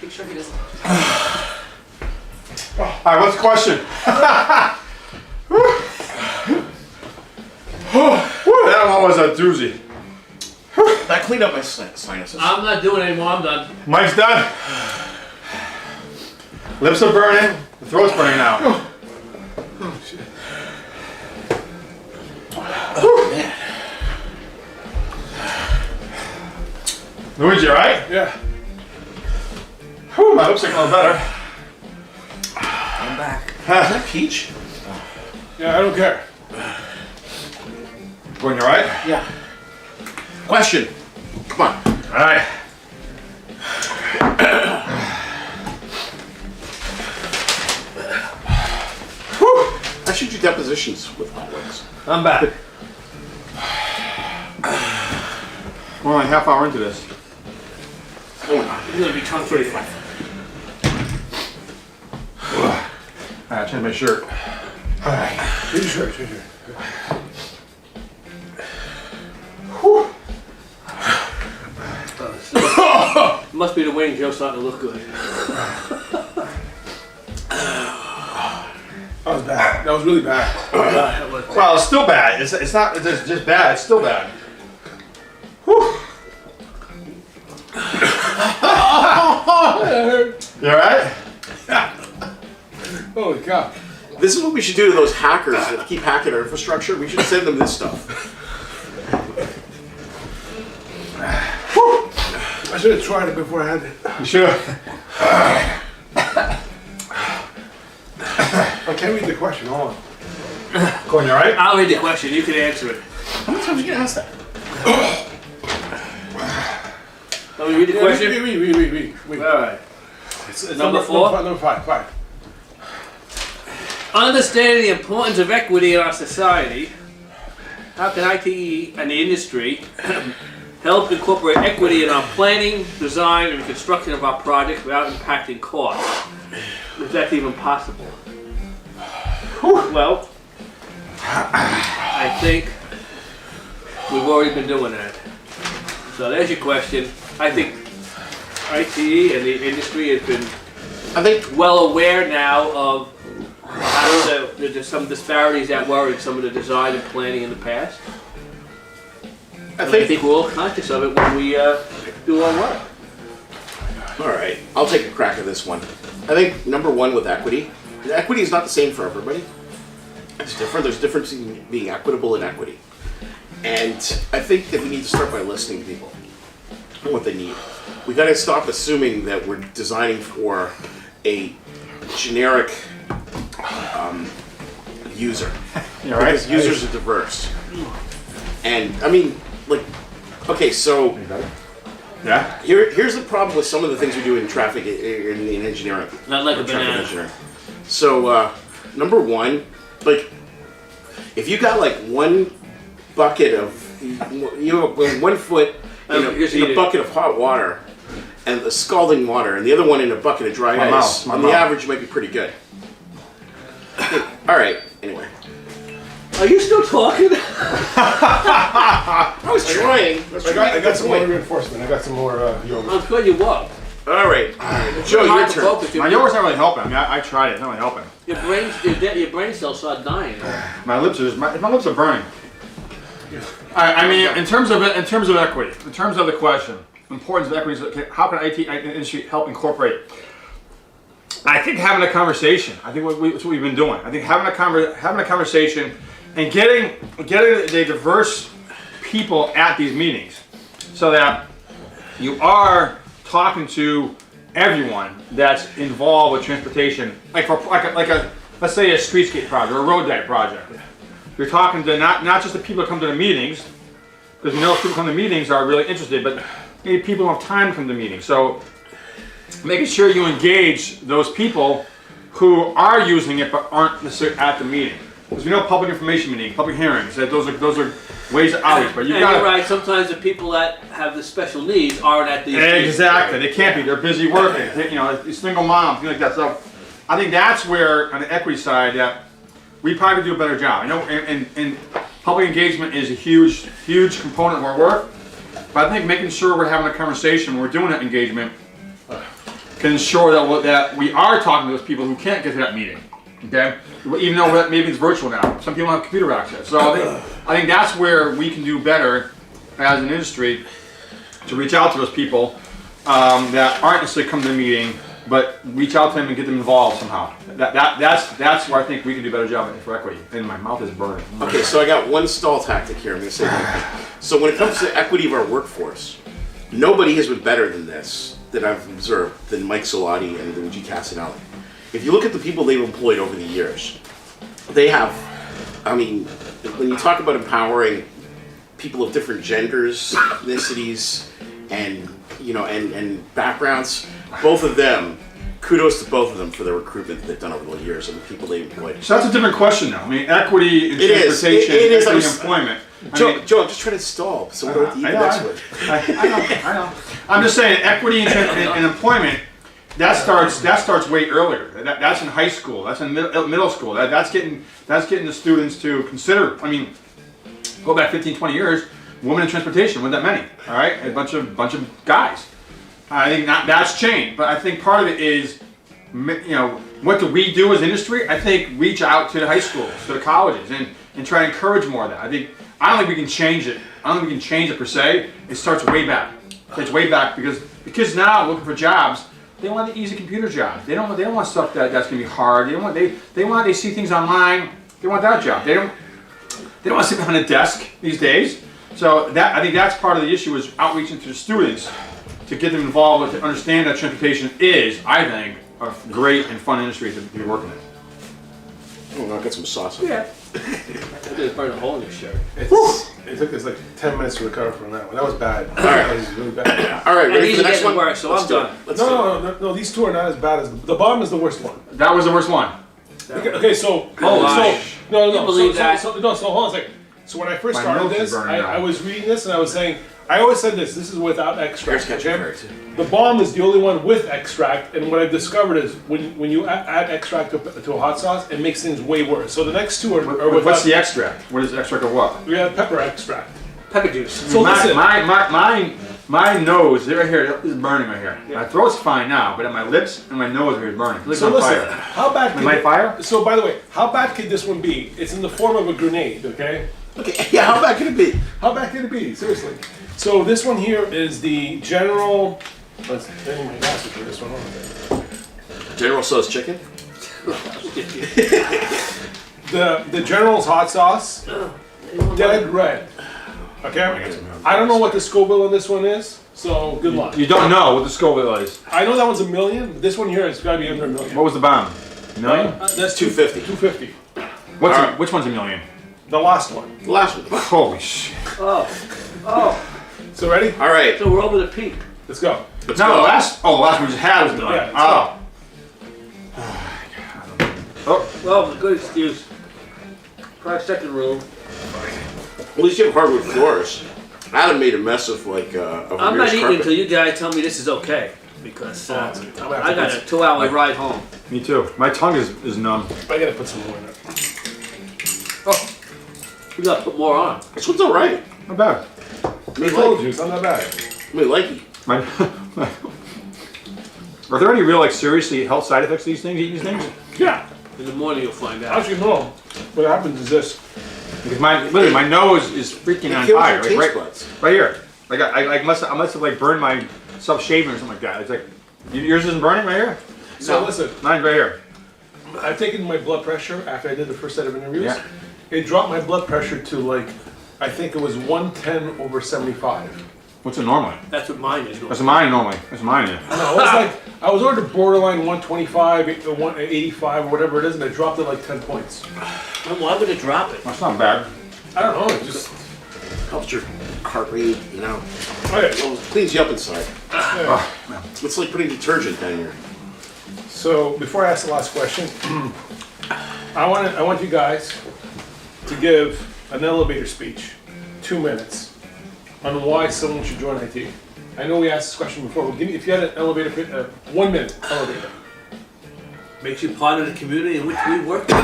Speaker 5: Make sure he doesn't.
Speaker 3: Alright, what's the question? That one was a doozy.
Speaker 4: That cleaned up my sinuses.
Speaker 2: I'm not doing it anymore. I'm done.
Speaker 3: Mike's done. Lips are burning. The throat's burning now.
Speaker 1: Oh, shit.
Speaker 4: Oh, man.
Speaker 3: Luigi, alright?
Speaker 1: Yeah.
Speaker 3: Whew, my lips are getting a little better.
Speaker 2: I'm back.
Speaker 4: Is that peach?
Speaker 1: Yeah, I don't care.
Speaker 3: Gordon, you alright?
Speaker 4: Yeah. Question. Come on.
Speaker 3: Alright.
Speaker 4: I should do depositions with hot wings.
Speaker 2: I'm back.
Speaker 3: We're only a half hour into this.
Speaker 4: Oh, no.
Speaker 2: You're gonna be tongue 35.
Speaker 3: Alright, change my shirt.
Speaker 1: Alright. Change your shirt.
Speaker 2: Must be the wing Joe's starting to look good.
Speaker 1: That was bad. That was really bad.
Speaker 2: That was
Speaker 3: Well, it's still bad. It's not just bad, it's still bad. Whew. You alright?
Speaker 1: Holy cow.
Speaker 4: This is what we should do to those hackers that keep hacking our infrastructure. We should send them this stuff.
Speaker 1: I should have tried it before I had it.
Speaker 3: You should.
Speaker 1: I can't read the question. Hold on.
Speaker 3: Gordon, you alright?
Speaker 2: I'll read the question. You can answer it.
Speaker 4: How many times are you going to ask that?
Speaker 2: Let me read the question.
Speaker 1: Wait.
Speaker 2: All right.
Speaker 1: It's
Speaker 2: Number four?
Speaker 1: Number five.
Speaker 2: Understanding the importance of equity in our society, how can ITE and the industry help incorporate equity in our planning, design, and construction of our projects without impacting costs? If that's even possible. Well, I think we've already been doing that. So there's your question. I think ITE and the industry has been
Speaker 4: I think
Speaker 2: well aware now of how there's some disparities that were in some of the design and planning in the past.
Speaker 4: I
Speaker 2: I
Speaker 4: think
Speaker 2: think we're all conscious of it when we do our work.
Speaker 4: all right. I'll take a crack at this one. I think number one with equity. Equity is not the same for everybody. It's different. There's a difference in being equitable and equity. And I think that we need to start by listening to people and what they need. We got to stop assuming that we're designing for a generic user.
Speaker 3: You all right?
Speaker 4: Because users are diverse. And I mean, like, okay, so
Speaker 3: Yeah.
Speaker 4: here's the problem with some of the things we do in traffic in engineering.
Speaker 2: Not like a
Speaker 4: Traffic
Speaker 2: banana.
Speaker 4: engineering. So number one, like, if you got like one bucket of, you know, 1 foot in a bucket of hot water and the scalding water, and the other one in a bucket of dry
Speaker 3: My
Speaker 4: ice,
Speaker 3: mouth, my
Speaker 4: on the
Speaker 3: mouth.
Speaker 4: average, you might be pretty good. All right. Anyway,
Speaker 2: Are you still talking?
Speaker 4: I was trying.
Speaker 1: I got some more reinforcement. I got some more yoga.
Speaker 2: I'm glad you walk.
Speaker 4: All right, Joe,
Speaker 2: It's
Speaker 4: your
Speaker 2: hard to
Speaker 4: turn.
Speaker 2: focus.
Speaker 3: My yoga's not really helping. I mean, I tried it. It's not really helping.
Speaker 2: Your brain cells start dying.
Speaker 3: My lips are burning. I mean, in terms of equity, in terms of the question, importance of equity, okay, how can IT industry help incorporate? I think having a conversation. I think that's what we've been doing. I think having a conversation and getting the diverse people at these meetings, so that you are talking to everyone that's involved with transportation, like a let's say a streetscape project or a road diet project. You're talking to not just the people that come to the meetings, because we know if people come to meetings are really interested, but maybe people don't have time to come to meetings. So making sure you engage those people who are using it but aren't necessarily at the meeting. Because we know public information meeting, public hearings, that those are ways of outreach. But
Speaker 2: And you're right. Sometimes the people that have the special needs aren't at these.
Speaker 3: Exactly, they can't be. They're busy working. You know, single moms, things like that. So I think that's where, on the equity side, that we probably do a better job. I know, and public engagement is a huge component of our work. But I think making sure we're having a conversation when we're doing that engagement can ensure that we are talking to those people who can't get to that meeting. Okay, even though maybe it's virtual now. Some people don't have computer access. So I think that's where we can do better as an industry to reach out to those people that aren't necessarily coming to the meeting, but reach out to them and get them involved somehow. That's where I think we can do a better job for equity. And my mouth is burning.
Speaker 4: Okay, so I got one stall tactic here. I'm going to say that. So when it comes to equity of our workforce, nobody has been better than this that I've observed than Mike Solati and Luigi Casanelli. If you look at the people they've employed over the years, they have, I mean, when you talk about empowering people of different genders, ethnicities, and and backgrounds, both of them, kudos to both of them for their recruitment that they've done over the years and the people they employed.
Speaker 3: So that's a different question now. I mean, equity in
Speaker 4: It is.
Speaker 3: transportation,
Speaker 4: It is.
Speaker 3: equity in employment.
Speaker 4: Joe, I'm just trying to stall so we don't have to eat the next one.
Speaker 3: I know. I'm just saying, equity in employment, that starts way earlier. That's in high school. That's in middle school. That's getting the students to consider. I mean, go back 15, 20 years. Women in transportation weren't that many. All right, a bunch of guys. I think that's changed, but I think part of it is, what do we do as industry? I think reach out to the high schools, to the colleges, and try to encourage more of that. I don't think we can change it. I don't think we can change it per se. It starts way back. It's way back because kids now looking for jobs. They want the easy computer jobs. They don't want stuff that's gonna be hard. They see things online. They want that job. They don't want to sit behind a desk these days. So I think that's part of the issue is outreaching to the students to get them involved with, to understand that transportation is, I think, a great and fun industry to be working in.
Speaker 4: Oh, I'll get some sauce on
Speaker 2: Yeah. I did burn a hole in your shirt.
Speaker 1: It took us like 10 minutes to recover from that one. That was bad. That was really bad.
Speaker 4: All right,
Speaker 2: And
Speaker 4: ready
Speaker 2: these
Speaker 4: for the
Speaker 2: are
Speaker 4: next
Speaker 2: getting
Speaker 4: one?
Speaker 2: worse, so
Speaker 4: Let's
Speaker 2: I'm
Speaker 4: do it.
Speaker 2: done.
Speaker 4: Let's do it.
Speaker 1: No, these two are not as bad as the bottom is the worst one.
Speaker 3: That was the worst one.
Speaker 1: Okay, so
Speaker 2: gosh.
Speaker 1: no,
Speaker 2: You believe
Speaker 1: so,
Speaker 2: that?
Speaker 1: So hold on a second. So when I first
Speaker 3: My
Speaker 1: started
Speaker 3: nose is
Speaker 1: this,
Speaker 3: burning now.
Speaker 1: I was reading this and I was saying, I always said this is without extract.
Speaker 4: Here's ketchup
Speaker 1: Okay?
Speaker 4: for it.
Speaker 1: The bomb is the only one with extract, and what I've discovered is when you add extract to a hot sauce, it makes things way worse. So the next two are
Speaker 3: What's
Speaker 1: without.
Speaker 3: the extract? What is the extract of what?
Speaker 1: We have pepper extract.
Speaker 2: Pepper juice.
Speaker 1: So listen,
Speaker 3: Mine My nose, right here, is burning right here. My throat's fine now, but at my lips and my nose here is burning. It's
Speaker 1: So
Speaker 3: on
Speaker 1: listen,
Speaker 3: fire.
Speaker 1: how bad
Speaker 3: Am I fire?
Speaker 1: So by the way, how bad could this one be? It's in the form of a grenade, okay?
Speaker 4: Okay, yeah, how bad can it be?
Speaker 1: How bad could it be? Seriously. So this one here is the General. Let's bring my glasses for this one. Hold on.
Speaker 4: General Tso's chicken?
Speaker 1: The General's hot sauce, dead red. Okay. I don't know what the Scoville on this one is, so good luck.
Speaker 3: You don't know what the Scoville is.
Speaker 1: I know that one's a million. But this one here has got to be under a million.
Speaker 3: What was the bomb? A million?
Speaker 1: That's
Speaker 4: 250.
Speaker 1: 250.
Speaker 3: Which one's a million?
Speaker 1: The last one.
Speaker 4: The last one.
Speaker 3: Holy shit.
Speaker 2: Oh,
Speaker 1: So ready?
Speaker 4: All right,
Speaker 2: so we're over the peak.
Speaker 1: Let's go.
Speaker 4: let's
Speaker 3: No,
Speaker 4: go.
Speaker 3: the last one we just had was a million.
Speaker 1: Yeah,
Speaker 3: Oh.
Speaker 2: Well, good excuse. Try second rule.
Speaker 4: At least you have hardwood floors. Adam made a mess of like of
Speaker 2: I'm not
Speaker 4: Ramirez
Speaker 2: eating
Speaker 4: carpet.
Speaker 2: until you guys tell me this is okay. Because
Speaker 1: I'm gonna have to
Speaker 2: I got a 2-hour ride home.
Speaker 3: Me too. My tongue is numb.
Speaker 1: I gotta put some more in it.
Speaker 2: Oh, we gotta put more on.
Speaker 4: This one's all right.
Speaker 3: Not bad.
Speaker 1: I told you, it's not that bad.
Speaker 4: I mean, like
Speaker 3: My, are there any real like seriously health side effects to these things? Eating these things?
Speaker 1: Yeah.
Speaker 2: In the morning you'll find out.
Speaker 1: Actually, no. What happens is this.
Speaker 3: Because literally my nose is freaking
Speaker 4: it
Speaker 3: on
Speaker 4: kills
Speaker 3: fire.
Speaker 4: your
Speaker 3: Like,
Speaker 4: taste
Speaker 3: right,
Speaker 4: buds.
Speaker 3: right here. Like I must have like burned myself shaving or something like that. It's like yours isn't burning right here.
Speaker 1: So
Speaker 4: No.
Speaker 1: listen,
Speaker 3: Mine's right here.
Speaker 1: I've taken my blood pressure after I did the first set of interviews.
Speaker 3: Yeah.
Speaker 1: It dropped my blood pressure to like, I think it was 110/75.
Speaker 3: What's it normally?
Speaker 2: That's what mine is.
Speaker 3: That's mine normally. That's mine is.
Speaker 1: No, it was like, I was ordered borderline 125, 185, or whatever it is, and I dropped it like 10 points.
Speaker 2: Why would it drop it?
Speaker 3: That's not bad.
Speaker 1: I don't know, it just,
Speaker 4: Helps your heart rate, you know.
Speaker 1: okay.
Speaker 4: Well, cleans you up inside.
Speaker 1: Yeah.
Speaker 4: It's like putting detergent down here.
Speaker 1: So before I ask the last question, I want you guys to give an elevator speech, 2 minutes, on why someone should join IT. I know we asked this question before, but give me, if you had an elevator, 1 minute elevator.
Speaker 2: Makes you part of the community in which we work. You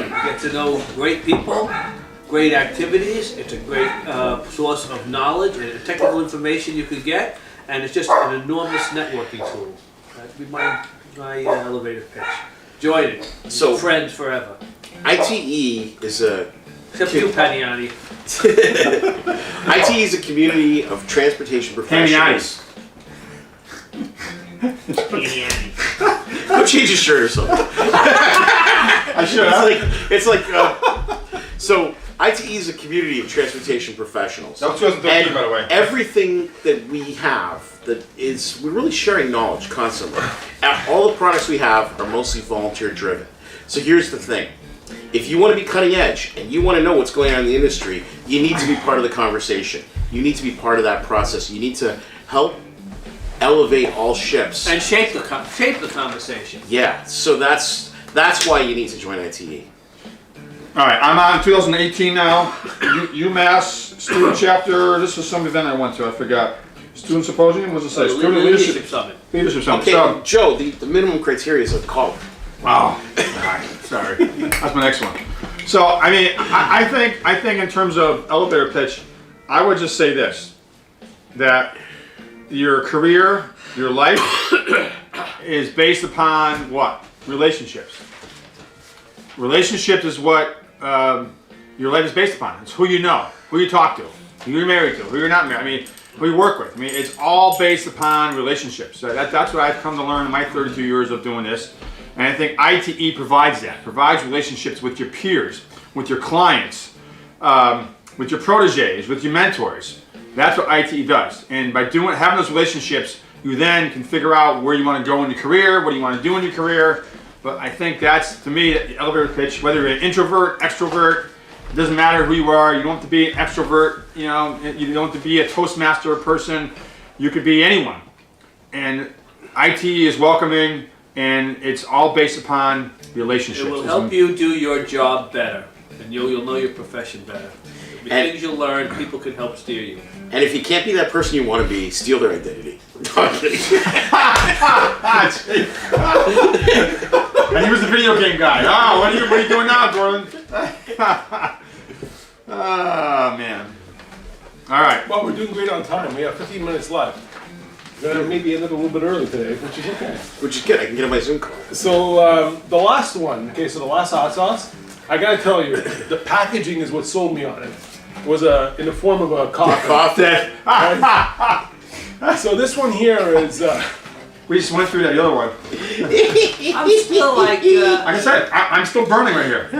Speaker 2: get to know great people, great activities. It's a great source of knowledge and technical information you can get, and it's just an enormous networking tool. That'd be my elevator pitch. Join it.
Speaker 4: So-
Speaker 2: Friends forever.
Speaker 4: ITE is a
Speaker 2: Except you, Paniani.
Speaker 4: ITE is a community of transportation professionals. Go change your shirt or something.
Speaker 3: I should have.
Speaker 4: It's like so ITE is a community of transportation professionals.
Speaker 3: That was 2013, by the way.
Speaker 4: Everything that we have that is, we're really sharing knowledge constantly. All the products we have are mostly volunteer driven. So here's the thing. If you want to be cutting edge and you want to know what's going on in the industry, you need to be part of the conversation. You need to be part of that process. You need to help elevate all ships.
Speaker 2: And shape the conversation.
Speaker 4: Yeah, so that's why you need to join ITE.
Speaker 3: All right, I'm on 2018 now. UMass student chapter. This is some event I went to. I forgot. Student symposium. What does it say? Student
Speaker 2: Leadership Summit.
Speaker 3: Leadership summit.
Speaker 4: Okay,
Speaker 3: So,
Speaker 4: Joe, the minimum criteria is a collar.
Speaker 3: wow. Sorry. That's my next one. So I mean, I think in terms of elevator pitch, I would just say this: that your career, your life, is based upon what? Relationships. Relationships is what your life is based upon. It's who you know, who you talk to, who you're married to, who you're not married. I mean, who you work with. I mean, it's all based upon relationships. So that's what I've come to learn in my 32 years of doing this. And I think ITE provides that. Provides relationships with your peers, with your clients, with your proteges, with your mentors. That's what ITE does. And by having those relationships, you then can figure out where you want to go in your career, what do you want to do in your career. But I think that's, to me, the elevator pitch, whether you're an introvert, extrovert, it doesn't matter who you are. You don't have to be an extrovert, you know, you don't have to be a Toastmaster person. You could be anyone. And ITE is welcoming, and it's all based upon relationships.
Speaker 2: It will help you do your job better, and you'll know your profession better. The
Speaker 4: And-
Speaker 2: things you'll learn, people can help steer you.
Speaker 4: And if you can't be that person you want to be, steal their identity. No, I'm kidding.
Speaker 3: And he was the video game guy. Oh, what are you doing now, Gordon? Oh, man. All right.
Speaker 1: Well, we're doing great on time. We have 15 minutes left. We're gonna maybe end up a little bit early today, which is okay.
Speaker 4: Which is good. I can get on my Zoom call.
Speaker 1: So the last one, okay, so the last hot sauce, I gotta tell you, the packaging is what sold me on it. It was in the form of a coffin.
Speaker 4: Coffee.
Speaker 1: So this one here is,
Speaker 3: We just went through that the other one.
Speaker 2: I'm still like,
Speaker 3: Like I said, I'm still burning right here.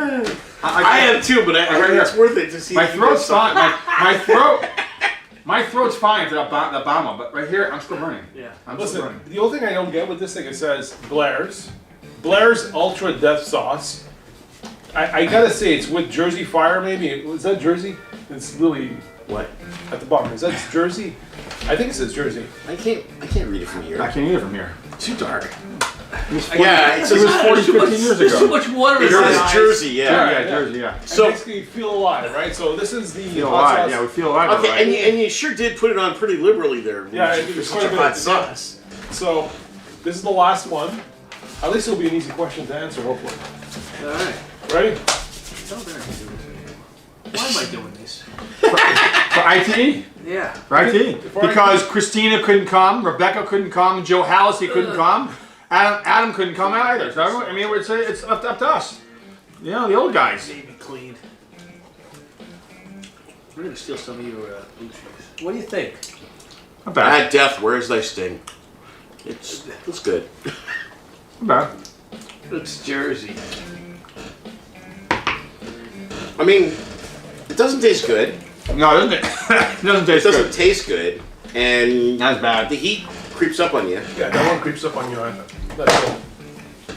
Speaker 4: I am too, but I
Speaker 3: Right
Speaker 4: think it's
Speaker 3: here.
Speaker 4: worth it to see.
Speaker 3: My
Speaker 4: if you
Speaker 3: throat's
Speaker 4: get some-
Speaker 3: fine. My throat's fine for the bottom one, but right here, I'm still burning.
Speaker 2: yeah.
Speaker 3: I'm still
Speaker 1: listen,
Speaker 3: burning.
Speaker 1: the only thing I don't get with this thing, it says Blair's Ultra Death Sauce. I gotta say, it's with Jersey Fire maybe. Is that Jersey? It's really
Speaker 4: What?
Speaker 1: at the bottom. Is that Jersey? I think it says Jersey.
Speaker 4: I can't read it from here.
Speaker 3: I can't eat it from here.
Speaker 4: Too dark.
Speaker 3: Yeah,
Speaker 4: it's
Speaker 3: it was
Speaker 4: just-
Speaker 3: 40,
Speaker 2: Too much-
Speaker 3: 15 years
Speaker 2: There's too
Speaker 3: ago.
Speaker 2: much water in
Speaker 4: It's
Speaker 2: my
Speaker 4: this
Speaker 2: eyes.
Speaker 4: Jersey, yeah.
Speaker 3: Yeah, Jersey, yeah.
Speaker 1: So
Speaker 4: So-
Speaker 1: basically, feel alive, right? So this is the
Speaker 3: Feel
Speaker 1: hot
Speaker 3: alive.
Speaker 1: sauce.
Speaker 3: Yeah, we feel alive.
Speaker 4: Okay,
Speaker 3: right?
Speaker 4: and you sure did put it on pretty liberally there.
Speaker 1: Yeah,
Speaker 4: for
Speaker 1: it was
Speaker 4: such
Speaker 1: quite
Speaker 4: a
Speaker 1: a
Speaker 4: hot
Speaker 1: bit.
Speaker 4: sauce.
Speaker 1: So this is the last one. At least it'll be an easy question to answer, hopefully.
Speaker 2: All right.
Speaker 1: Ready?
Speaker 2: Why am I doing this?
Speaker 3: For ITE?
Speaker 2: Yeah.
Speaker 3: For ITE? Because Christina couldn't come, Rebecca couldn't come, Joe Hallisey couldn't come, Adam couldn't come either. So everyone, I mean, it's up to us. You know, the old guys.
Speaker 2: Baby clean. I'm gonna steal some of your blue cheese. What do you think?
Speaker 3: Not bad.
Speaker 4: At death, where's thy sting? It's good.
Speaker 3: Not bad.
Speaker 2: It's Jersey.
Speaker 4: I mean, it doesn't taste good.
Speaker 3: No, it doesn't. It doesn't
Speaker 4: It
Speaker 3: taste
Speaker 4: doesn't
Speaker 3: good.
Speaker 4: taste good, and
Speaker 3: Not as bad.
Speaker 4: the heat creeps up on you.
Speaker 1: Yeah, that one creeps up on you. That's it.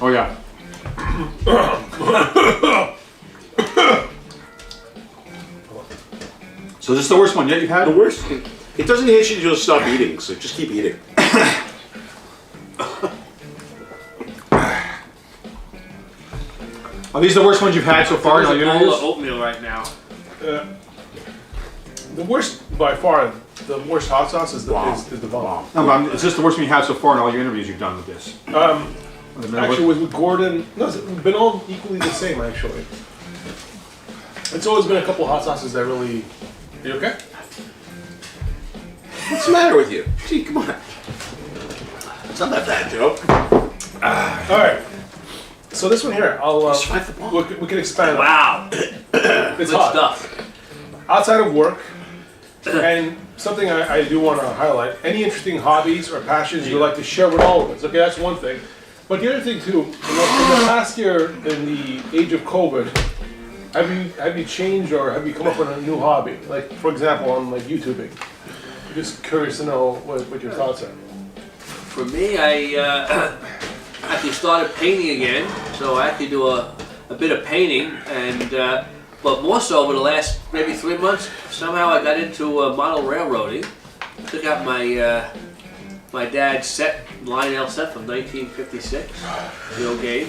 Speaker 3: Oh yeah. So this is the worst one yet you've had?
Speaker 4: The worst, it doesn't hit you to just stop eating, so just keep eating.
Speaker 3: Are these the worst ones you've had so far in all
Speaker 2: There's
Speaker 3: your
Speaker 2: a bowl of
Speaker 3: interviews?
Speaker 2: oatmeal right now.
Speaker 1: The worst, by far, the worst hot sauce is the bomb.
Speaker 3: No, but is this the worst one you had so far in all your interviews you've done with this?
Speaker 1: Actually, with Gordon, no, it's been all equally the same, actually. It's always been a couple hot sauces that really. You okay?
Speaker 4: What's the matter with you? Gee, come on. It's not that bad, Joe.
Speaker 1: All right. So this one here, I'll.
Speaker 4: Survive the bomb.
Speaker 1: We can expand. on.
Speaker 2: Wow.
Speaker 1: It's
Speaker 2: Good
Speaker 1: hot.
Speaker 2: stuff.
Speaker 1: Outside of work, and something I do want to highlight: any interesting hobbies or passions you'd like to share with all of us. Okay, that's one thing. But the other thing too, in the past year, in the age of COVID, have you changed or have you come up with a new hobby? Like, for example, on like YouTubing. I'm just curious to know what your thoughts are.
Speaker 2: For me, I actually started painting again, so I actually do a bit of painting, and but more so over the last maybe 3 months, somehow I got into model railroading. Took out my dad's set, Lionel set from 1956, the old gauge.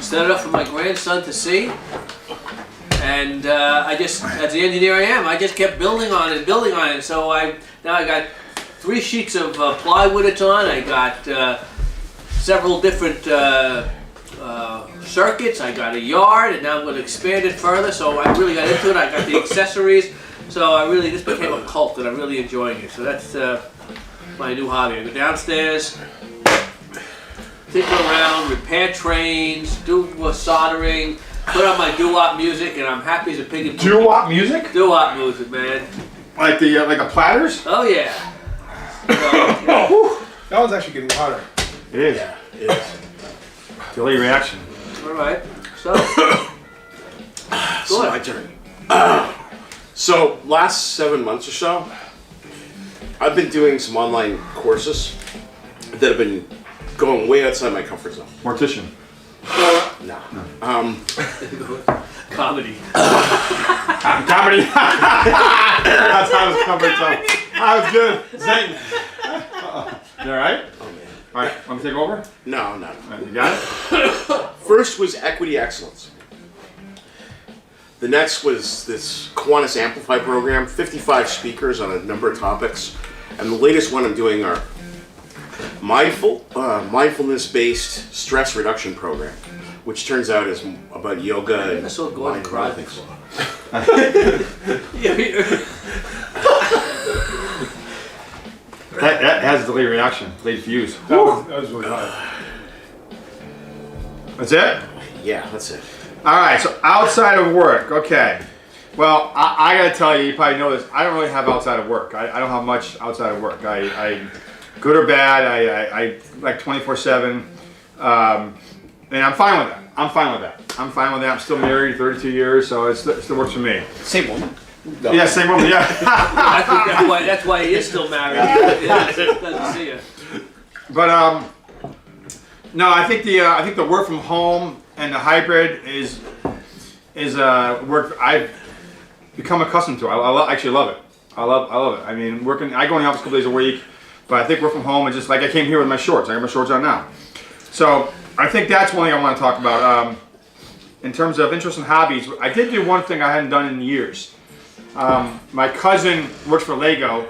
Speaker 2: Set it up for my grandson to see, and I just, as the engineer I am, I just kept building on it, So now I got 3 sheets of plywood it's on. I got several different circuits. I got a yard, and now I'm going to expand it further. So I really got into it. I got the accessories. So this became a cult, and I'm really enjoying it. So that's my new hobby. I go downstairs, tinker around, repair trains, do soldering, put on my doo-wop music, and I'm happy as a pig.
Speaker 3: Doo-wop music?
Speaker 2: Doo-wop music, man.
Speaker 3: Like the platters?
Speaker 2: Oh yeah.
Speaker 1: That one's actually getting hotter.
Speaker 3: It is.
Speaker 4: Yeah, it is.
Speaker 3: Delay reaction.
Speaker 2: All right. So.
Speaker 4: It's my turn. So, last 7 months or so, I've been doing some online courses that have been going way outside my comfort zone.
Speaker 3: Mortician.
Speaker 4: No.
Speaker 2: Comedy.
Speaker 3: Comedy. That's how it's comfort zone. That was good. Zing. You alright?
Speaker 4: Oh man.
Speaker 3: Alright, want me to take over?
Speaker 4: No.
Speaker 3: You got it?
Speaker 4: First was equity excellence. The next was this Kiwanis Amplify program, 55 speakers on a number of topics. And the latest one I'm doing are mindfulness-based stress reduction program, which turns out is about yoga
Speaker 2: I
Speaker 4: and
Speaker 2: saw Gordon
Speaker 4: mind
Speaker 2: cry
Speaker 4: things.
Speaker 2: before. Yeah,
Speaker 3: That has delayed reaction, delayed fuse.
Speaker 1: That was really hard.
Speaker 3: That's it?
Speaker 4: Yeah, that's it.
Speaker 3: All right, so outside of work, okay. Well, I gotta tell you, you probably know this, I don't really have outside of work. I don't have much outside of work. I good or bad, I like 24/7. And I'm fine with that. I'm fine with that. I'm still married 32 years, so it still works for me.
Speaker 4: Same woman. No.
Speaker 3: Yeah, same woman, yeah.
Speaker 2: That's why he is still married. Yeah, doesn't see you.
Speaker 3: But no, I think the work from home and the hybrid is work I've become accustomed to. I actually love it. I love it. I mean, I go in the office a couple days a week, but I think work from home is just like I came here with my shorts. I got my shorts on now. So I think that's one thing I want to talk about. In terms of interest and hobbies, I did do one thing I hadn't done in years. My cousin works for Lego,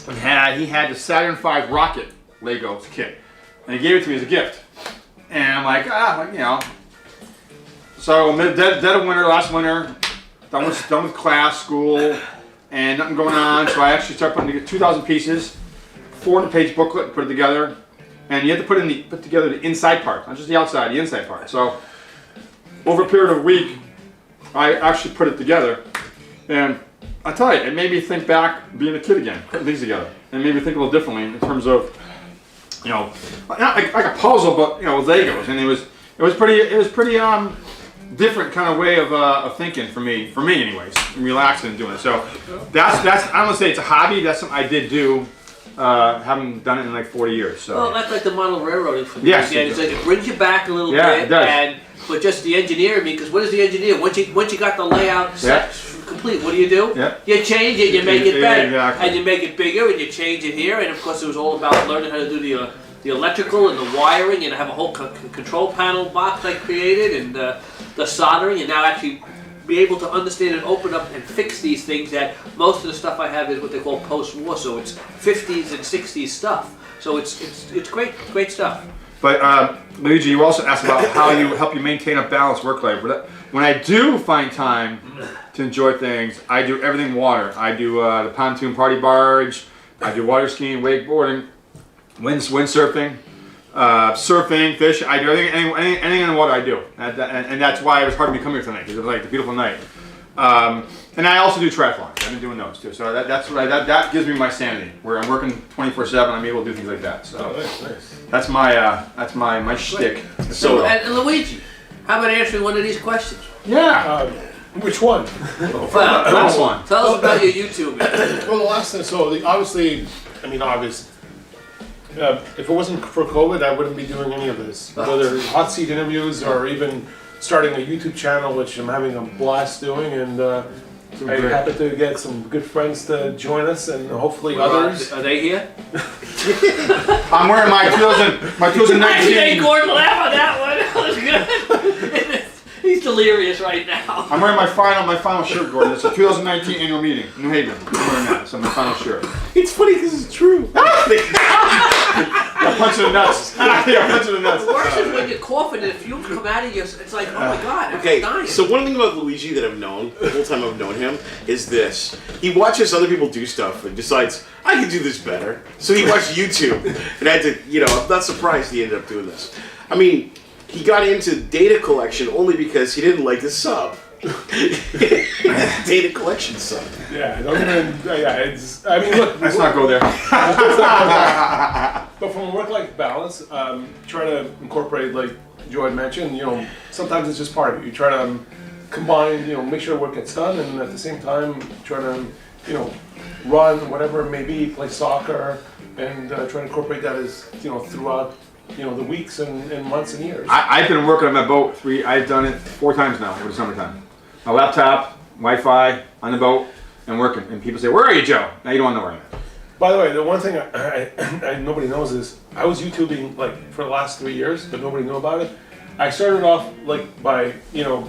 Speaker 3: and he had the Saturn V rocket Lego kit, and he gave it to me as a gift. And I'm like, you know. So dead of winter, last winter, done with class, school, and nothing going on. So I actually started putting together 2,000 pieces, 400-page booklet, put it together, and you have to put together the inside part, not just the outside, the inside part. So over a period of a week, I actually put it together. And I tell you, it made me think back being a kid again, putting things together. And it made me think a little differently in terms of, you know, not like a puzzle, but you know, with Legos. And it was pretty different kind of way of thinking for me anyways, relaxing and doing it. So that's I don't want to say it's a hobby. That's something I did do. Haven't done it in like 40 years. So.
Speaker 2: Well, that's like the model railroading for me.
Speaker 3: Yes,
Speaker 2: Again, it's like it brings you back a little
Speaker 3: Yeah,
Speaker 2: bit,
Speaker 3: it does.
Speaker 2: but just the engineer me, because what is the engineer? Once you got the layout set complete, what do?
Speaker 3: Yeah.
Speaker 2: You change it, you make it better,
Speaker 3: Exactly.
Speaker 2: and you make it bigger, and you change it here, and of course it was all about learning how to do the electrical and the wiring, and have a whole control panel box I created, and the soldering, and now actually be able to understand and open up and fix these things. That most of the stuff I have is what they call post-war, so it's 50s and 60s stuff. So it's great stuff.
Speaker 3: But Luigi, you also asked about how you help you maintain a balanced work life. When I do find time to enjoy things, I do everything water. I do the pontoon party barge. I do water skiing, wakeboarding, windsurfing, surfing, fishing. I do anything in the water. I do, and that's why it was hard for me to come here tonight because it was like a beautiful night. And I also do triathlons. I've been doing those too. So that gives me my sanity. Where I'm working 24/7, I'm able to do things like that. So
Speaker 1: Nice.
Speaker 3: that's my shtick.
Speaker 2: So, and Luigi, how about answering one of these questions?
Speaker 3: Yeah.
Speaker 1: Which one?
Speaker 3: Last one.
Speaker 2: Tell us about your YouTube.
Speaker 1: Well, the last thing, obviously, obvious. If it wasn't for COVID, I wouldn't be doing any of this. Whether hot seat interviews or even starting a YouTube channel, which I'm having a blast doing, and I happen to get some good friends to join us, and hopefully others.
Speaker 2: Are they here?
Speaker 3: I'm wearing my 2019.
Speaker 2: Hey, Gordon, laugh on that one. That was good. He's delirious right now.
Speaker 3: I'm wearing my final shirt, Gordon. It's a 2019 annual meeting, New Haven. I'm wearing that. It's my final shirt.
Speaker 1: It's funny because it's true.
Speaker 3: Yeah, punch in the nuts. Yeah, punch in the nuts.
Speaker 2: The worst is when you're coughing and the fumes come out of you. It's like, oh my God, I'm
Speaker 4: Okay,
Speaker 2: dying.
Speaker 4: so one thing about Luigi that I've known the whole time I've known him is this: he watches other people do stuff and decides I can do this better. So he watched YouTube and had to, I'm not surprised he ended up doing this. I mean, he got into data collection only because he didn't like the sub. Data collection sub.
Speaker 1: Yeah, don't even. Look.
Speaker 3: Let's not go there.
Speaker 1: But from a work-life balance, try to incorporate, like Joe had mentioned, sometimes it's just part of it. You try to combine, make sure work gets done, and at the same time, try to, run, whatever it may be, play soccer, and try to incorporate that as, throughout, the weeks and months and years.
Speaker 3: I've been working on my boat I've done it 4 times now over the summertime. My laptop, Wi-Fi, on the boat, and working. And people say, "Where are you, Joe?" Now you don't know where I'm at.
Speaker 1: By the way, the one thing I nobody knows is I was YouTubing for the last 3 years, but nobody knew about it. I started off by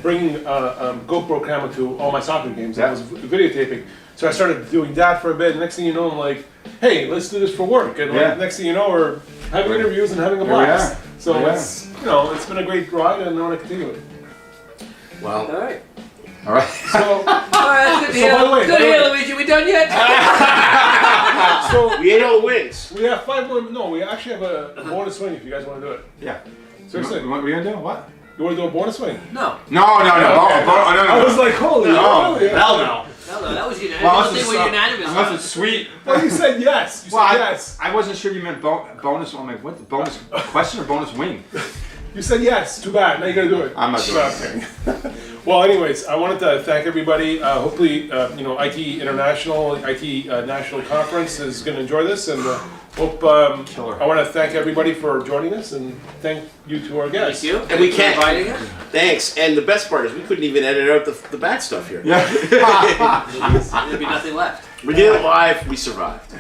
Speaker 1: bringing a GoPro camera to all my soccer games. I was videotaping, so I started doing that for a bit. Next thing you know, I'm like, "Hey, let's do this for work." And next thing you know, we're having interviews and having a blast. So it's it's been a great ride, and I want to continue it.
Speaker 4: Well,
Speaker 2: All right.
Speaker 1: So,
Speaker 2: All right, good to
Speaker 1: So, by the way,
Speaker 2: Luigi. We done yet?
Speaker 1: So
Speaker 4: We ate all the wings.
Speaker 1: we have 5 more. No, we actually have a bonus swing if you guys want to do it.
Speaker 3: Yeah.
Speaker 1: Seriously,
Speaker 3: What are we gonna do? What?
Speaker 1: you want to do a bonus swing?
Speaker 2: No.
Speaker 3: No.
Speaker 1: I was like, holy.
Speaker 3: no.
Speaker 1: really?
Speaker 3: Hell no.
Speaker 2: No, that was unanimous.
Speaker 3: Well,
Speaker 2: I don't think we're unanimous.
Speaker 3: unless it's sweet.
Speaker 1: Well, you said yes. You said
Speaker 3: Well,
Speaker 1: yes.
Speaker 3: I wasn't sure you meant bonus. I'm like, what? The bonus question or bonus wing?
Speaker 1: You said yes. Too bad. Now you gotta do it.
Speaker 3: I'm not doing
Speaker 1: No,
Speaker 3: it.
Speaker 1: I'm kidding. Well, anyways, I wanted to thank everybody. Hopefully, ITE International, ITE National Conference is going to enjoy this, and hope.
Speaker 3: Killer.
Speaker 1: I want to thank everybody for joining us, and thank you to our guests.
Speaker 2: Thank you.
Speaker 4: And we
Speaker 2: Thank you
Speaker 4: can't.
Speaker 2: for inviting us.
Speaker 4: Thanks. And the best part is we couldn't even edit out the bad stuff here.
Speaker 3: Yeah.
Speaker 2: There'd be nothing left.
Speaker 4: We did it live. We survived.